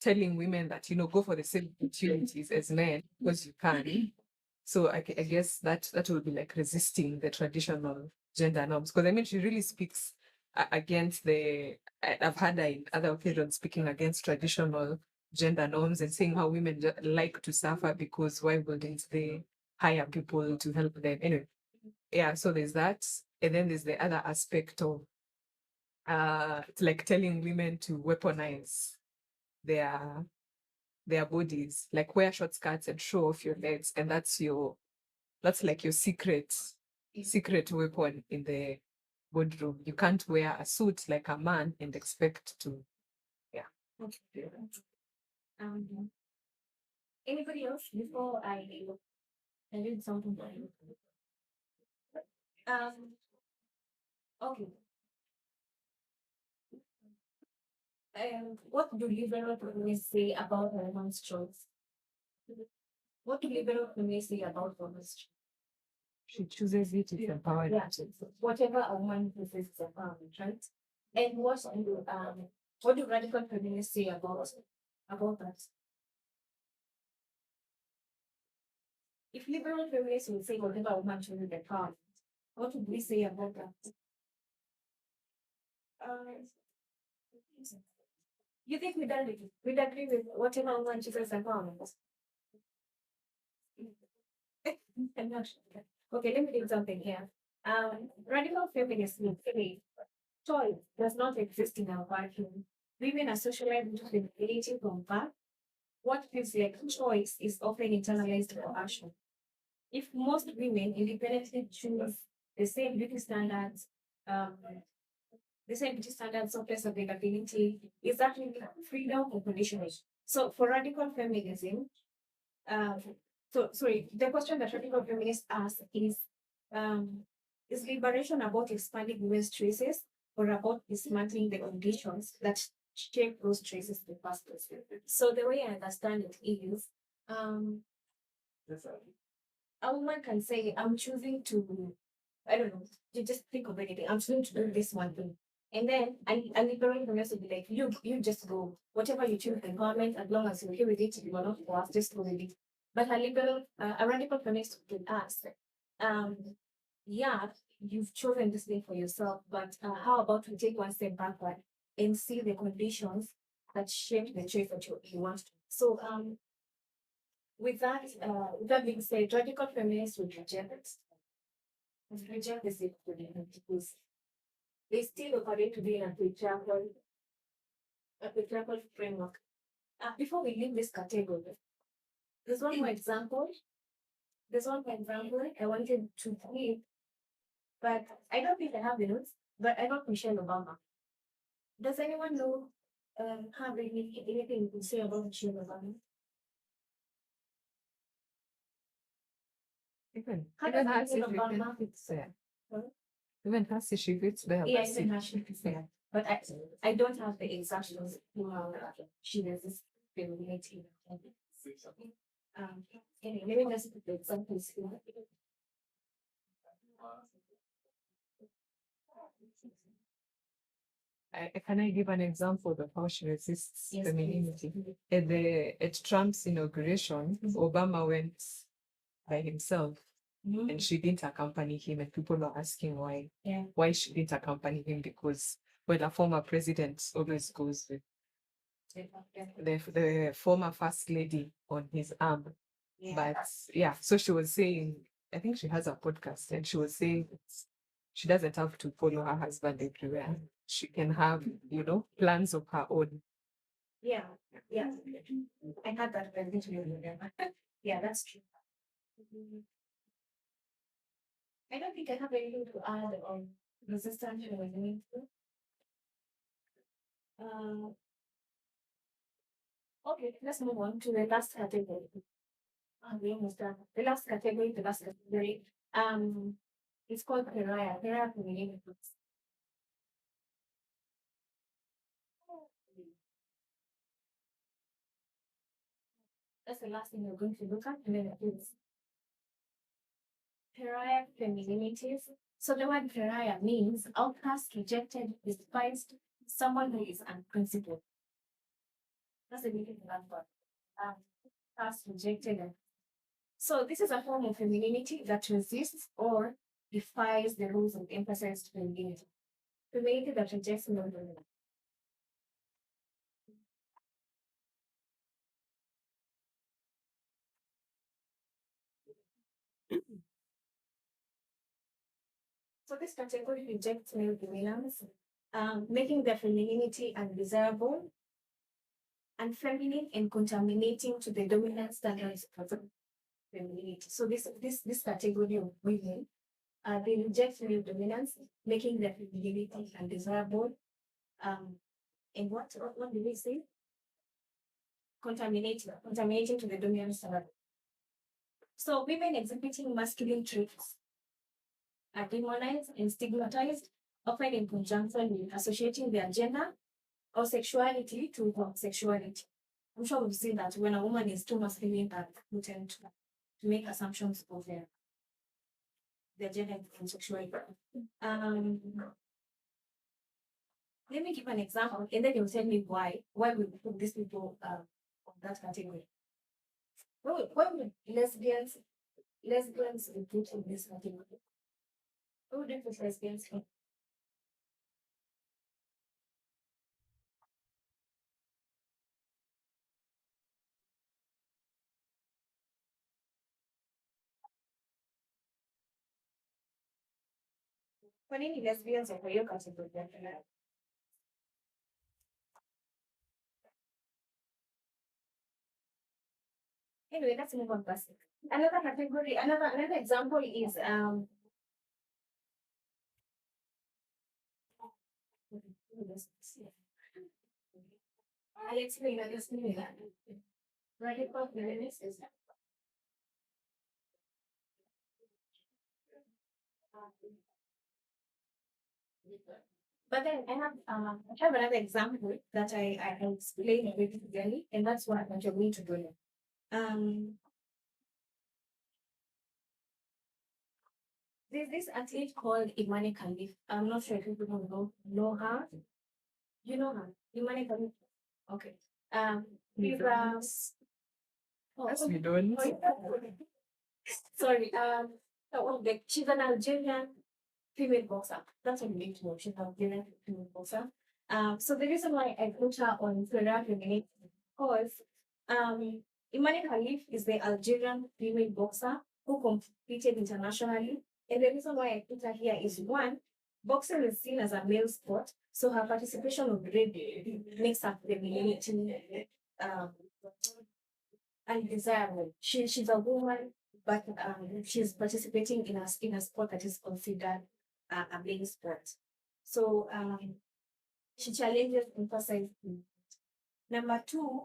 telling women that, go for the same opportunities as men because you can. So I guess that would be like resisting the traditional gender norms. Because I mean, she really speaks against I've had her in other occasions speaking against traditional gender norms and saying how women like to suffer because why wouldn't they hire people to help them? Anyway, yeah, so there's that. And then there's the other aspect of it's like telling women to weaponize their their bodies, like wear short skirts and show off your legs, and that's like your secret weapon in the boardroom. You can't wear a suit like a man and expect to, yeah. Okay. Um, Anybody else before I read something for you? Okay. What do liberal feminists say about women's choice? What do liberal feminists say about women's choice? She chooses it, it's empowered. Yeah, whatever a woman chooses is empowerment, right? And what do radical feminists say about that? If liberal feminists would say whatever a woman chooses is empowerment, what would we say about that? You think we'd agree with whatever a woman chooses is empowerment? I'm not sure. Okay, let me do something here. Radical feminists will say choice does not exist in our vacuum. Women are socialized into the ability to birth. What feels like choice is often internalized for action. If most women independently choose the same beauty standards, um, surface availability, is actually freedom or conditioning. So for radical feminism, um, so sorry, the question that radical feminists ask is liberation about expanding women's choices or about dismantling the conditions that shape those choices in the first place? So the way I understand it is, um, a woman can say, I'm choosing to, I don't know, you just think of anything, I'm choosing to do this one thing. And then a liberal feminist will be like, you just go. Whatever you choose, empowerment, as long as you're okay with it, you are not for us, just go with it. But a radical feminist will ask, um, yeah, you've chosen this thing for yourself, but how about we take one step backward and see the conditions that shape the choice that you want to. So with that being said, radical feminists would reject it. Reject this because they still operate to be in a patriarchal framework. Before we leave this category, there's one more example. There's one more example I wanted to give, but I don't think I have the notes. But I know Michelle Obama. Does anyone know have anything to say about Michelle Obama? Even How even does her Michelle Obama fits there. Huh? Even her she fits there. Yeah, but even her she is there. But I don't have the exact ones who she resists femininity. Anyway, let me just put the examples here. can I give an example of how she resists Yes, femininity? please. At Trump's inauguration, Obama went by himself and she didn't accompany him, and people were asking why she didn't accompany him, because a former president always goes with the former first lady on his arm. But yeah, so she was saying, I think she has a podcast, and she was saying she doesn't have to follow her husband everywhere. She can have, plans of her own. Yeah, yeah. I had that presentation. Yeah, that's true. I don't think I have anything to add on resistance femininity. Uh, okay, let's move on to the last category. We almost done. The last category. It's called pariah. Pariah femininity. That's the last thing we're going to look at, and then it's pariah femininities. So the word pariah means outcast, rejected, despised, someone who is unprincipled. That's the meaning of that word. Outcast, rejected. So this is a form of femininity that resists or defies the rules of emphasized femininity. Femininity that rejects non-dominance. So this category rejects male dominance, making their femininity undesirable, unfeminine, and contaminating to the dominant standards of femininity. So this category of women, they reject male dominance, making their femininity undesirable. And what do we say? Contaminating to the dominant standard. So women exhibiting masculine traits are demonized and stigmatized, often in conjunction with associating their gender or sexuality to homosexuality. I'm sure we've seen that when a woman is too masculine, that we tend to make assumptions of their gender and sexuality. Let me give an example, and then you'll tell me why we put these people on that category. Why would lesbians be put in this category? Who would you put lesbians in? Kwa nini lesbians wako hiyo category? Anyway, let's move on past it. Another category, another example is I'll explain that. Radical feminist is but then I have another example that I explain very clearly, and that's what you're going to do. Um, there's this athlete called Imani Khalif. I'm not sure if you people know her. You know her, Imani Khalif. Okay. She's Yes, we don't. Sorry. She's an Algerian female boxer. That's what you need to know. She's an Algerian female boxer. So the reason why I put her on Twitter Femininity because Imani Khalif is the Algerian female boxer who competed internationally. And the reason why I put her here is one, boxing is seen as a male sport, so her participation already makes her femininity undesirable. She's a woman, but she's participating in a sport that is considered a male sport. So she challenges emphasize. Number two,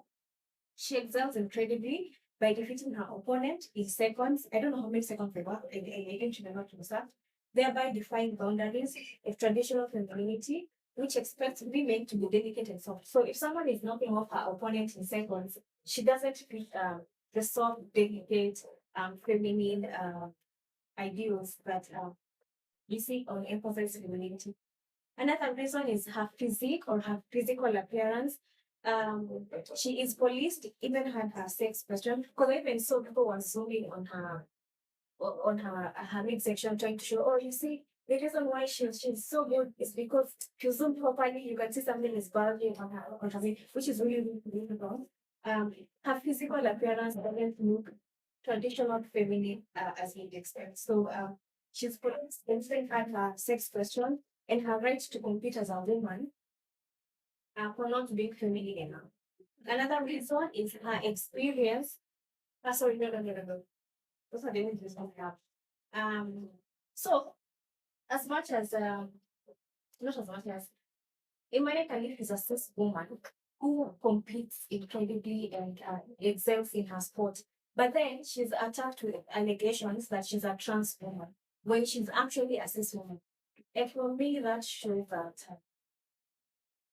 she excels incredibly by defeating her opponent in seconds. I don't know how many seconds they were. I don't remember to start. Thereby defying boundaries of traditional femininity, which expects women to be delicate and soft. So if someone is knocking off her opponent in seconds, she doesn't fit the soft, delicate, feminine ideals that we see on emphasized femininity. Another reason is her physique or her physical appearance. She is policed, even had her sex question. Because I even saw people were zooming on her midsection, trying to show, oh, you see, the reason why she's so good is because if you zoom properly, you can see something is bulging on her which is really, really beautiful. Her physical appearance doesn't look traditional feminine as you'd expect. So she's policed, even had her sex question and her right to compete as a woman for not being feminine enough. Another reason is her experience. Sorry, no. Those are the images we have. Um, so as much as not as much as Imane Khalif is a cis woman who competes incredibly and excels in her sport, but then she's attacked with allegations that she's a trans woman when she's actually a cis woman. And for me, that shows that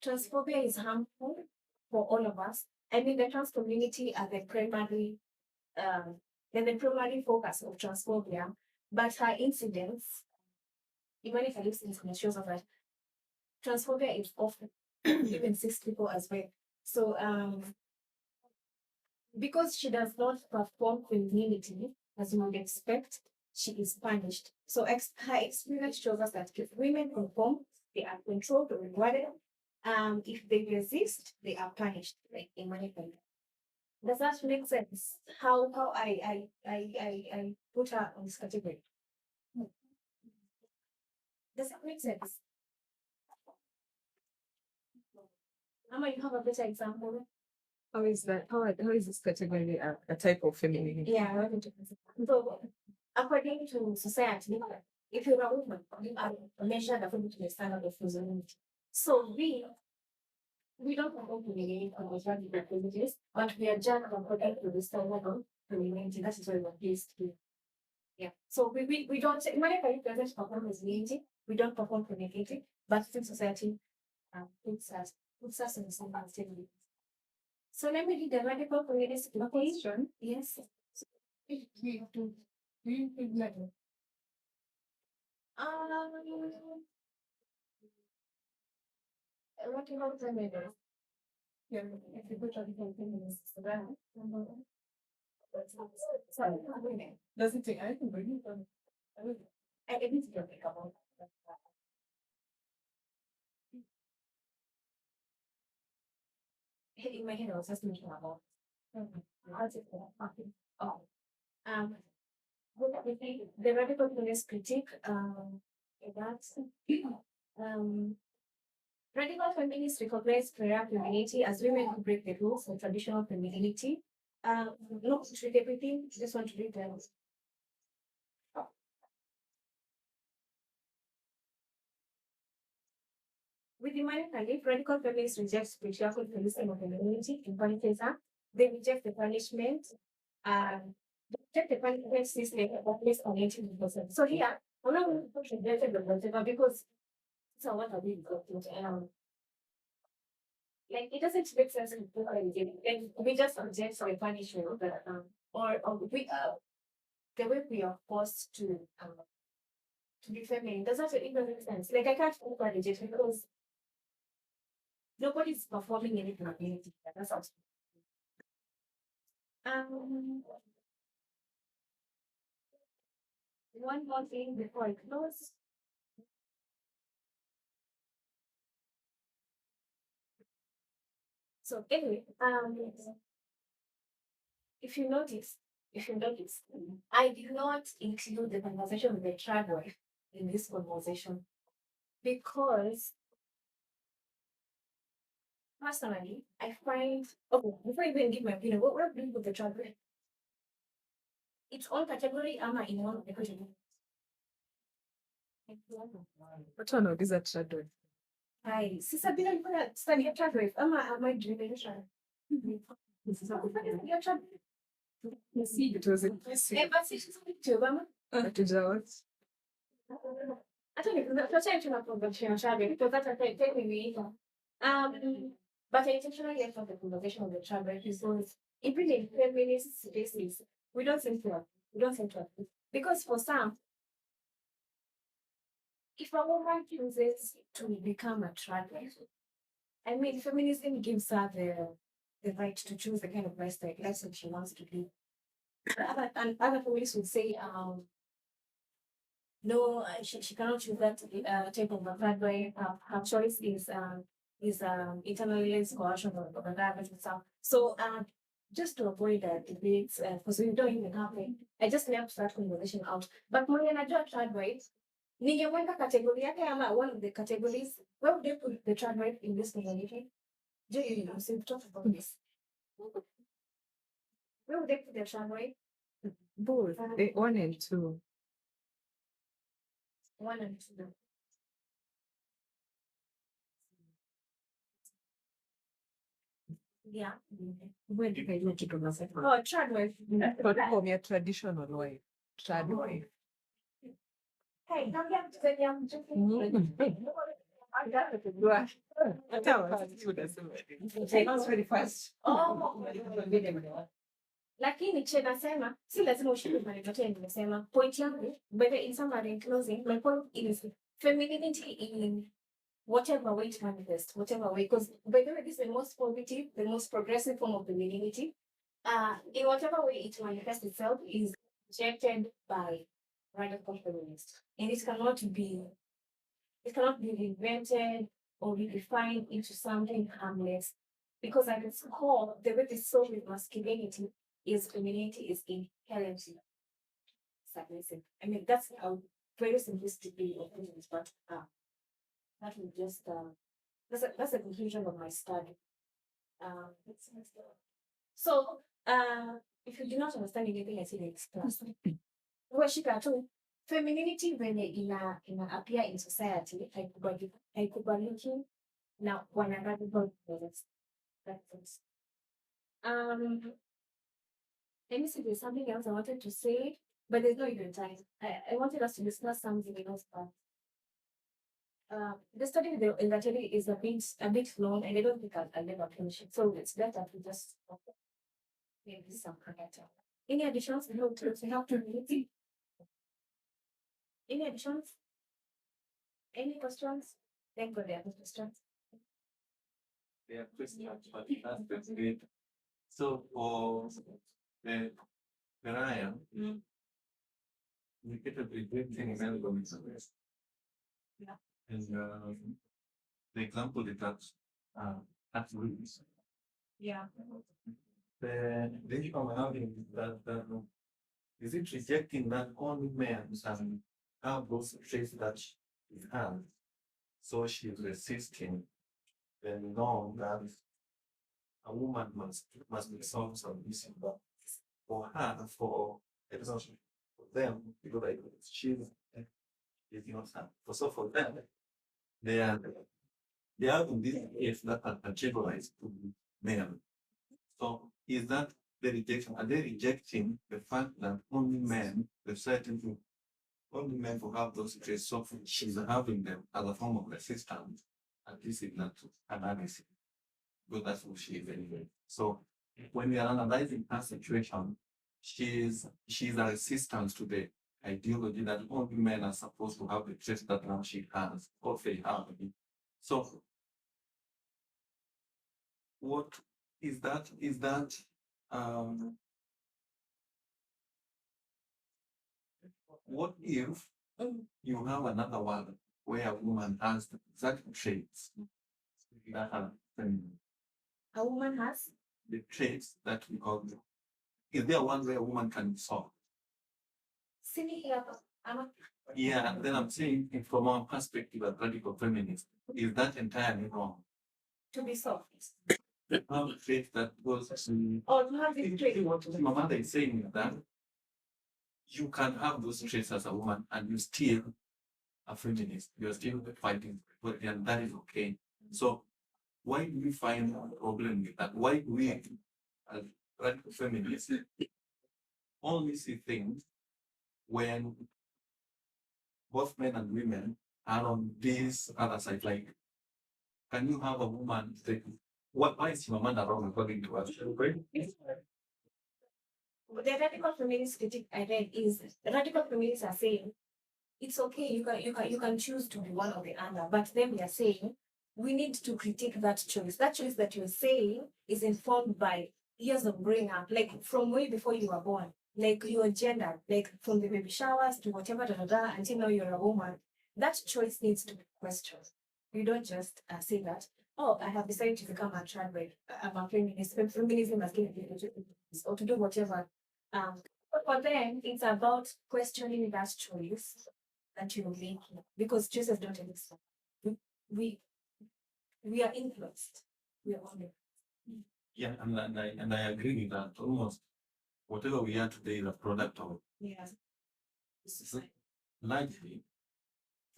transphobia is harmful for all of us. I mean, the trans community are um, the primary focus of transphobia, but her incidents, even if I listen to shows of that, transphobia is often even cis people as well. So because she does not perform femininity as you would expect, she is punished. So her experience shows us that if women perform, they are controlled or rewarded. If they resist, they are punished, like in many places. Does that make sense? How I put her on this category? Does that make sense? Ama, you have a better example? How is that? How is this category a type of femininity? Yeah, I want to so according to society, if you're a woman, you are measured according to the standard of femininity. So we don't perform femininity on the standard of privileges, but we are judged according to the standard of femininity. That is why we're placed here. Yeah. So we don't say whenever it doesn't perform femininity, we don't perform femininity, but still society puts us in the same category. So let me read the radical feminist question. Yes. Um, what about the middle? Yeah, if you put radical feminists around. Sorry, Does it take? I can bring it on. I need to think about that. In my head, I was just thinking about. How's it going? Okay. Oh, um, the radical feminist critique, that's, um, radical feminists recognize career femininity as women who break the rules of traditional femininity. Not to read everything, just want to read them. With the minor Khalif, radical feminists reject patriarchal feminism of femininity in Panikesa. They reject the punishment, reject the punishment system based on 18%. So here, I'm not going to push rejected the whatever because it's a what I did. Like it doesn't make sense to do anything. And we just object to the punishment that or we the way we are forced to be feminine doesn't even make sense. Like I can't over rejection because nobody's performing anything ability. That's how um one more thing before I close. So anyway, if you notice, I did not include the conversation with the tribe wife in this conversation because personally, I find okay, before I even give my opinion, what we're doing with the tribe wife, its own category, am I in one of the category? What one of these are shadow? I sister bila nilikuwa study ya tribe wife, ama am I doing the tribe? Your tribe. It was a Eh, basi sisi tu bama. Hatujawatch. Hata tunataka tunapoongelea tribe because that's a thing we but I intentionally left out the conversation of the tribe because even in feminist spaces, we don't seem to have because for some if a woman chooses to become a trad wife, I mean, feminism gives her the right to choose the kind of lifestyle she wants to live. And other feminists would say, no, she cannot choose that type of a trad wife. Her choice is internalized coercion or that and stuff. So just to avoid debates, because we don't even have it, I just left that conversation out. But mwenye najua trad wife, ningemweka category yake ama one of the categories. Where would they put the trad wife in this community? Do you know, so we've talked about this. Where would they put the trad wife? Both, 1 and 2. 1 and 2. Yeah. Where did I look it myself? Oh, trad wife. But for me, a traditional wife. Trad wife. Hey, don't get to the young Very fast. Lakini che nasema si lazima ushinde maneno yote nimesema. Point yangu, but in summary in closing, my point is femininity in whatever way it manifests, whatever way, because by the way, this is the most positive, the most progressive form of femininity. In whatever way it manifests itself is rejected by radical feminists, and it cannot be reinvented or redefined into something harmless. Because at its core, the way they saw with masculinity is femininity is inherently submissive. I mean, that's a very simplistic way of putting it, but that will just that's a conclusion of my study. So if you do not understand anything I said in this class, washika tu femininity venye ina appear in society haikubaliki na wana radical feminists. Let me see, there's something else I wanted to say, but there's no even time. I wanted us to discuss something else, but the study in that area is a bit long, and I don't think I'll never finish it. So it's better to just maybe some later. Any additions? No, we have to read. Any additions? Any questions? Thank God there are no questions. They are questions, but that's great. So for the Ryan, we get a big thing in Melbourne. Yeah. And the example that absolutely. Yeah. The issue I'm having is that is it rejecting that only men can have those traits that she has? So she's resisting the norm that a woman must be self-submissive. But for her, for example, for them, because like she's not her. So for them, they are in this case that are categorized to men. So is that the rejection? Are they rejecting the fact that only men, the certain group, only men who have those traits, so she's having them as a form of resistance, and this is not analysis, because that's who she is anyway. So when we are analyzing her situation, she's a resistance to the ideology that only men are supposed to have the traits that now she has, or they have. So what is that? What if you have another one where a woman has the exact traits that are feminine? A woman has The traits that we call them. Is there one where a woman can be soft? sitting here. Yeah, then I'm saying from our perspective as radical feminists, is that entirely wrong? To be soft. Have a trait that goes to Or to have this trait. what my mother is saying is that you can have those traits as a woman and you still a feminist. You're still fighting for it, and that is okay. So why do we find a problem with that? Why do we as radical feminists only see things when both men and women are on this other side? Like, can you have a woman say, why is your man wrong according to us? The radical feminist critique I read is radical feminists are saying it's okay. You can choose to be one or the other. But then we are saying we need to critique that choice. That choice that you're saying is informed by years of growing up, like from way before you were born, like your gender, like from the baby showers to whatever until now you're a woman. That choice needs to be questioned. You don't just say that, oh, I have decided to become a trans, I'm a feminist. Feminism has given me the choice, or to do whatever. But for them, it's about questioning that choice that you're making because choices don't exist. We we we are influenced. We are only. Yeah, and I agree with that. Almost whatever we are today is a product of Yeah. largely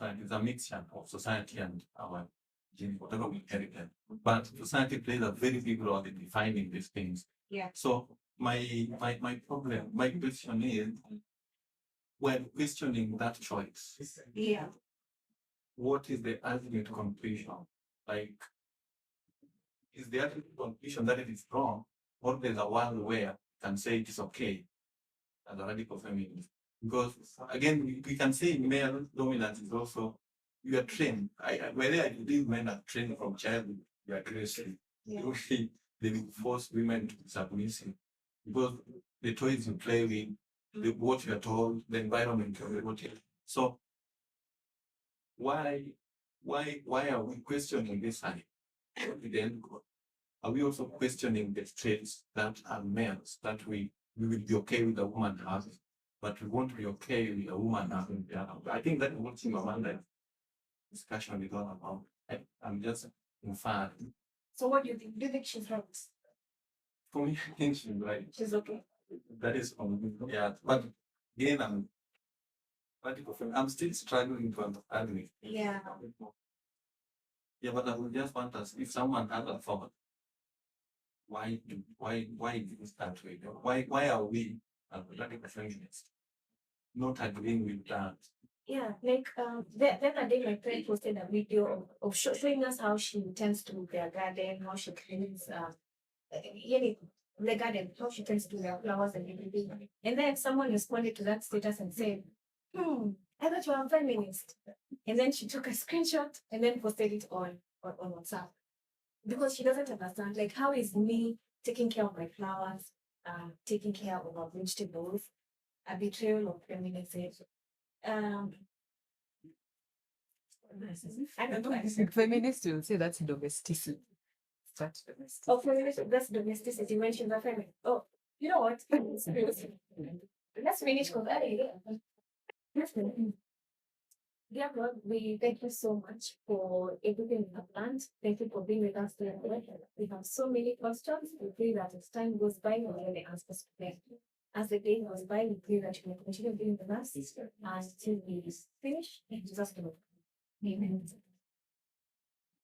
it's a mixture of society and our genes, whatever we inherited. But society plays a very big role in defining these things. Yeah. So my problem, my question is, when questioning that choice, Yeah. what is the ultimate conclusion? Like, is the ultimate conclusion that it is wrong, or there's a world where you can say it is okay as a radical feminist? Because again, we can say male dominance is also, you are trained. Whether I believe men are trained from childhood, you are aggressive. Yeah. They will force women to be submissive because the toys you play with, what you are told, the environment you're watching. So why why are we questioning this side? Then are we also questioning the traits that are males that we will be okay with a woman having, but we won't be okay with a woman having the other? I think that is what Chimamanda discussion is all about. I'm just inferring. So what do you think? Do you think she's right? For me, I think she's right. She's okay. That is from me. Yeah, but again, I'm still struggling to understand it. Yeah. Yeah, but I would just want us, if someone has a thought, why is it that way? Why are we as radical feminists not agreeing with that? Yeah, like the other day my friend posted a video of showing us how she tends to their garden, how she cleans yeah, the garden, how she tends to their flowers and everything. And then someone responded to that status and said, I thought you were a feminist. And then she took a screenshot and then posted it on WhatsApp. Because she doesn't understand, like, how is me taking care of my flowers, taking care of our vegetables, a betrayal of feminism? Um, I don't know. Feminists will say that's domesticity. That's domesticity. Oh, feminism, that's domesticity. You mentioned the feminine. Oh, you know what? Let's finish because yeah, well, we thank you so much for everything you have planned. Thank you for being with us today. We have so many questions. We pray that as time goes by, we'll get the answers to them. As the day goes by, we pray that you will continue being with us until we finish. In Jesus' name. Amen.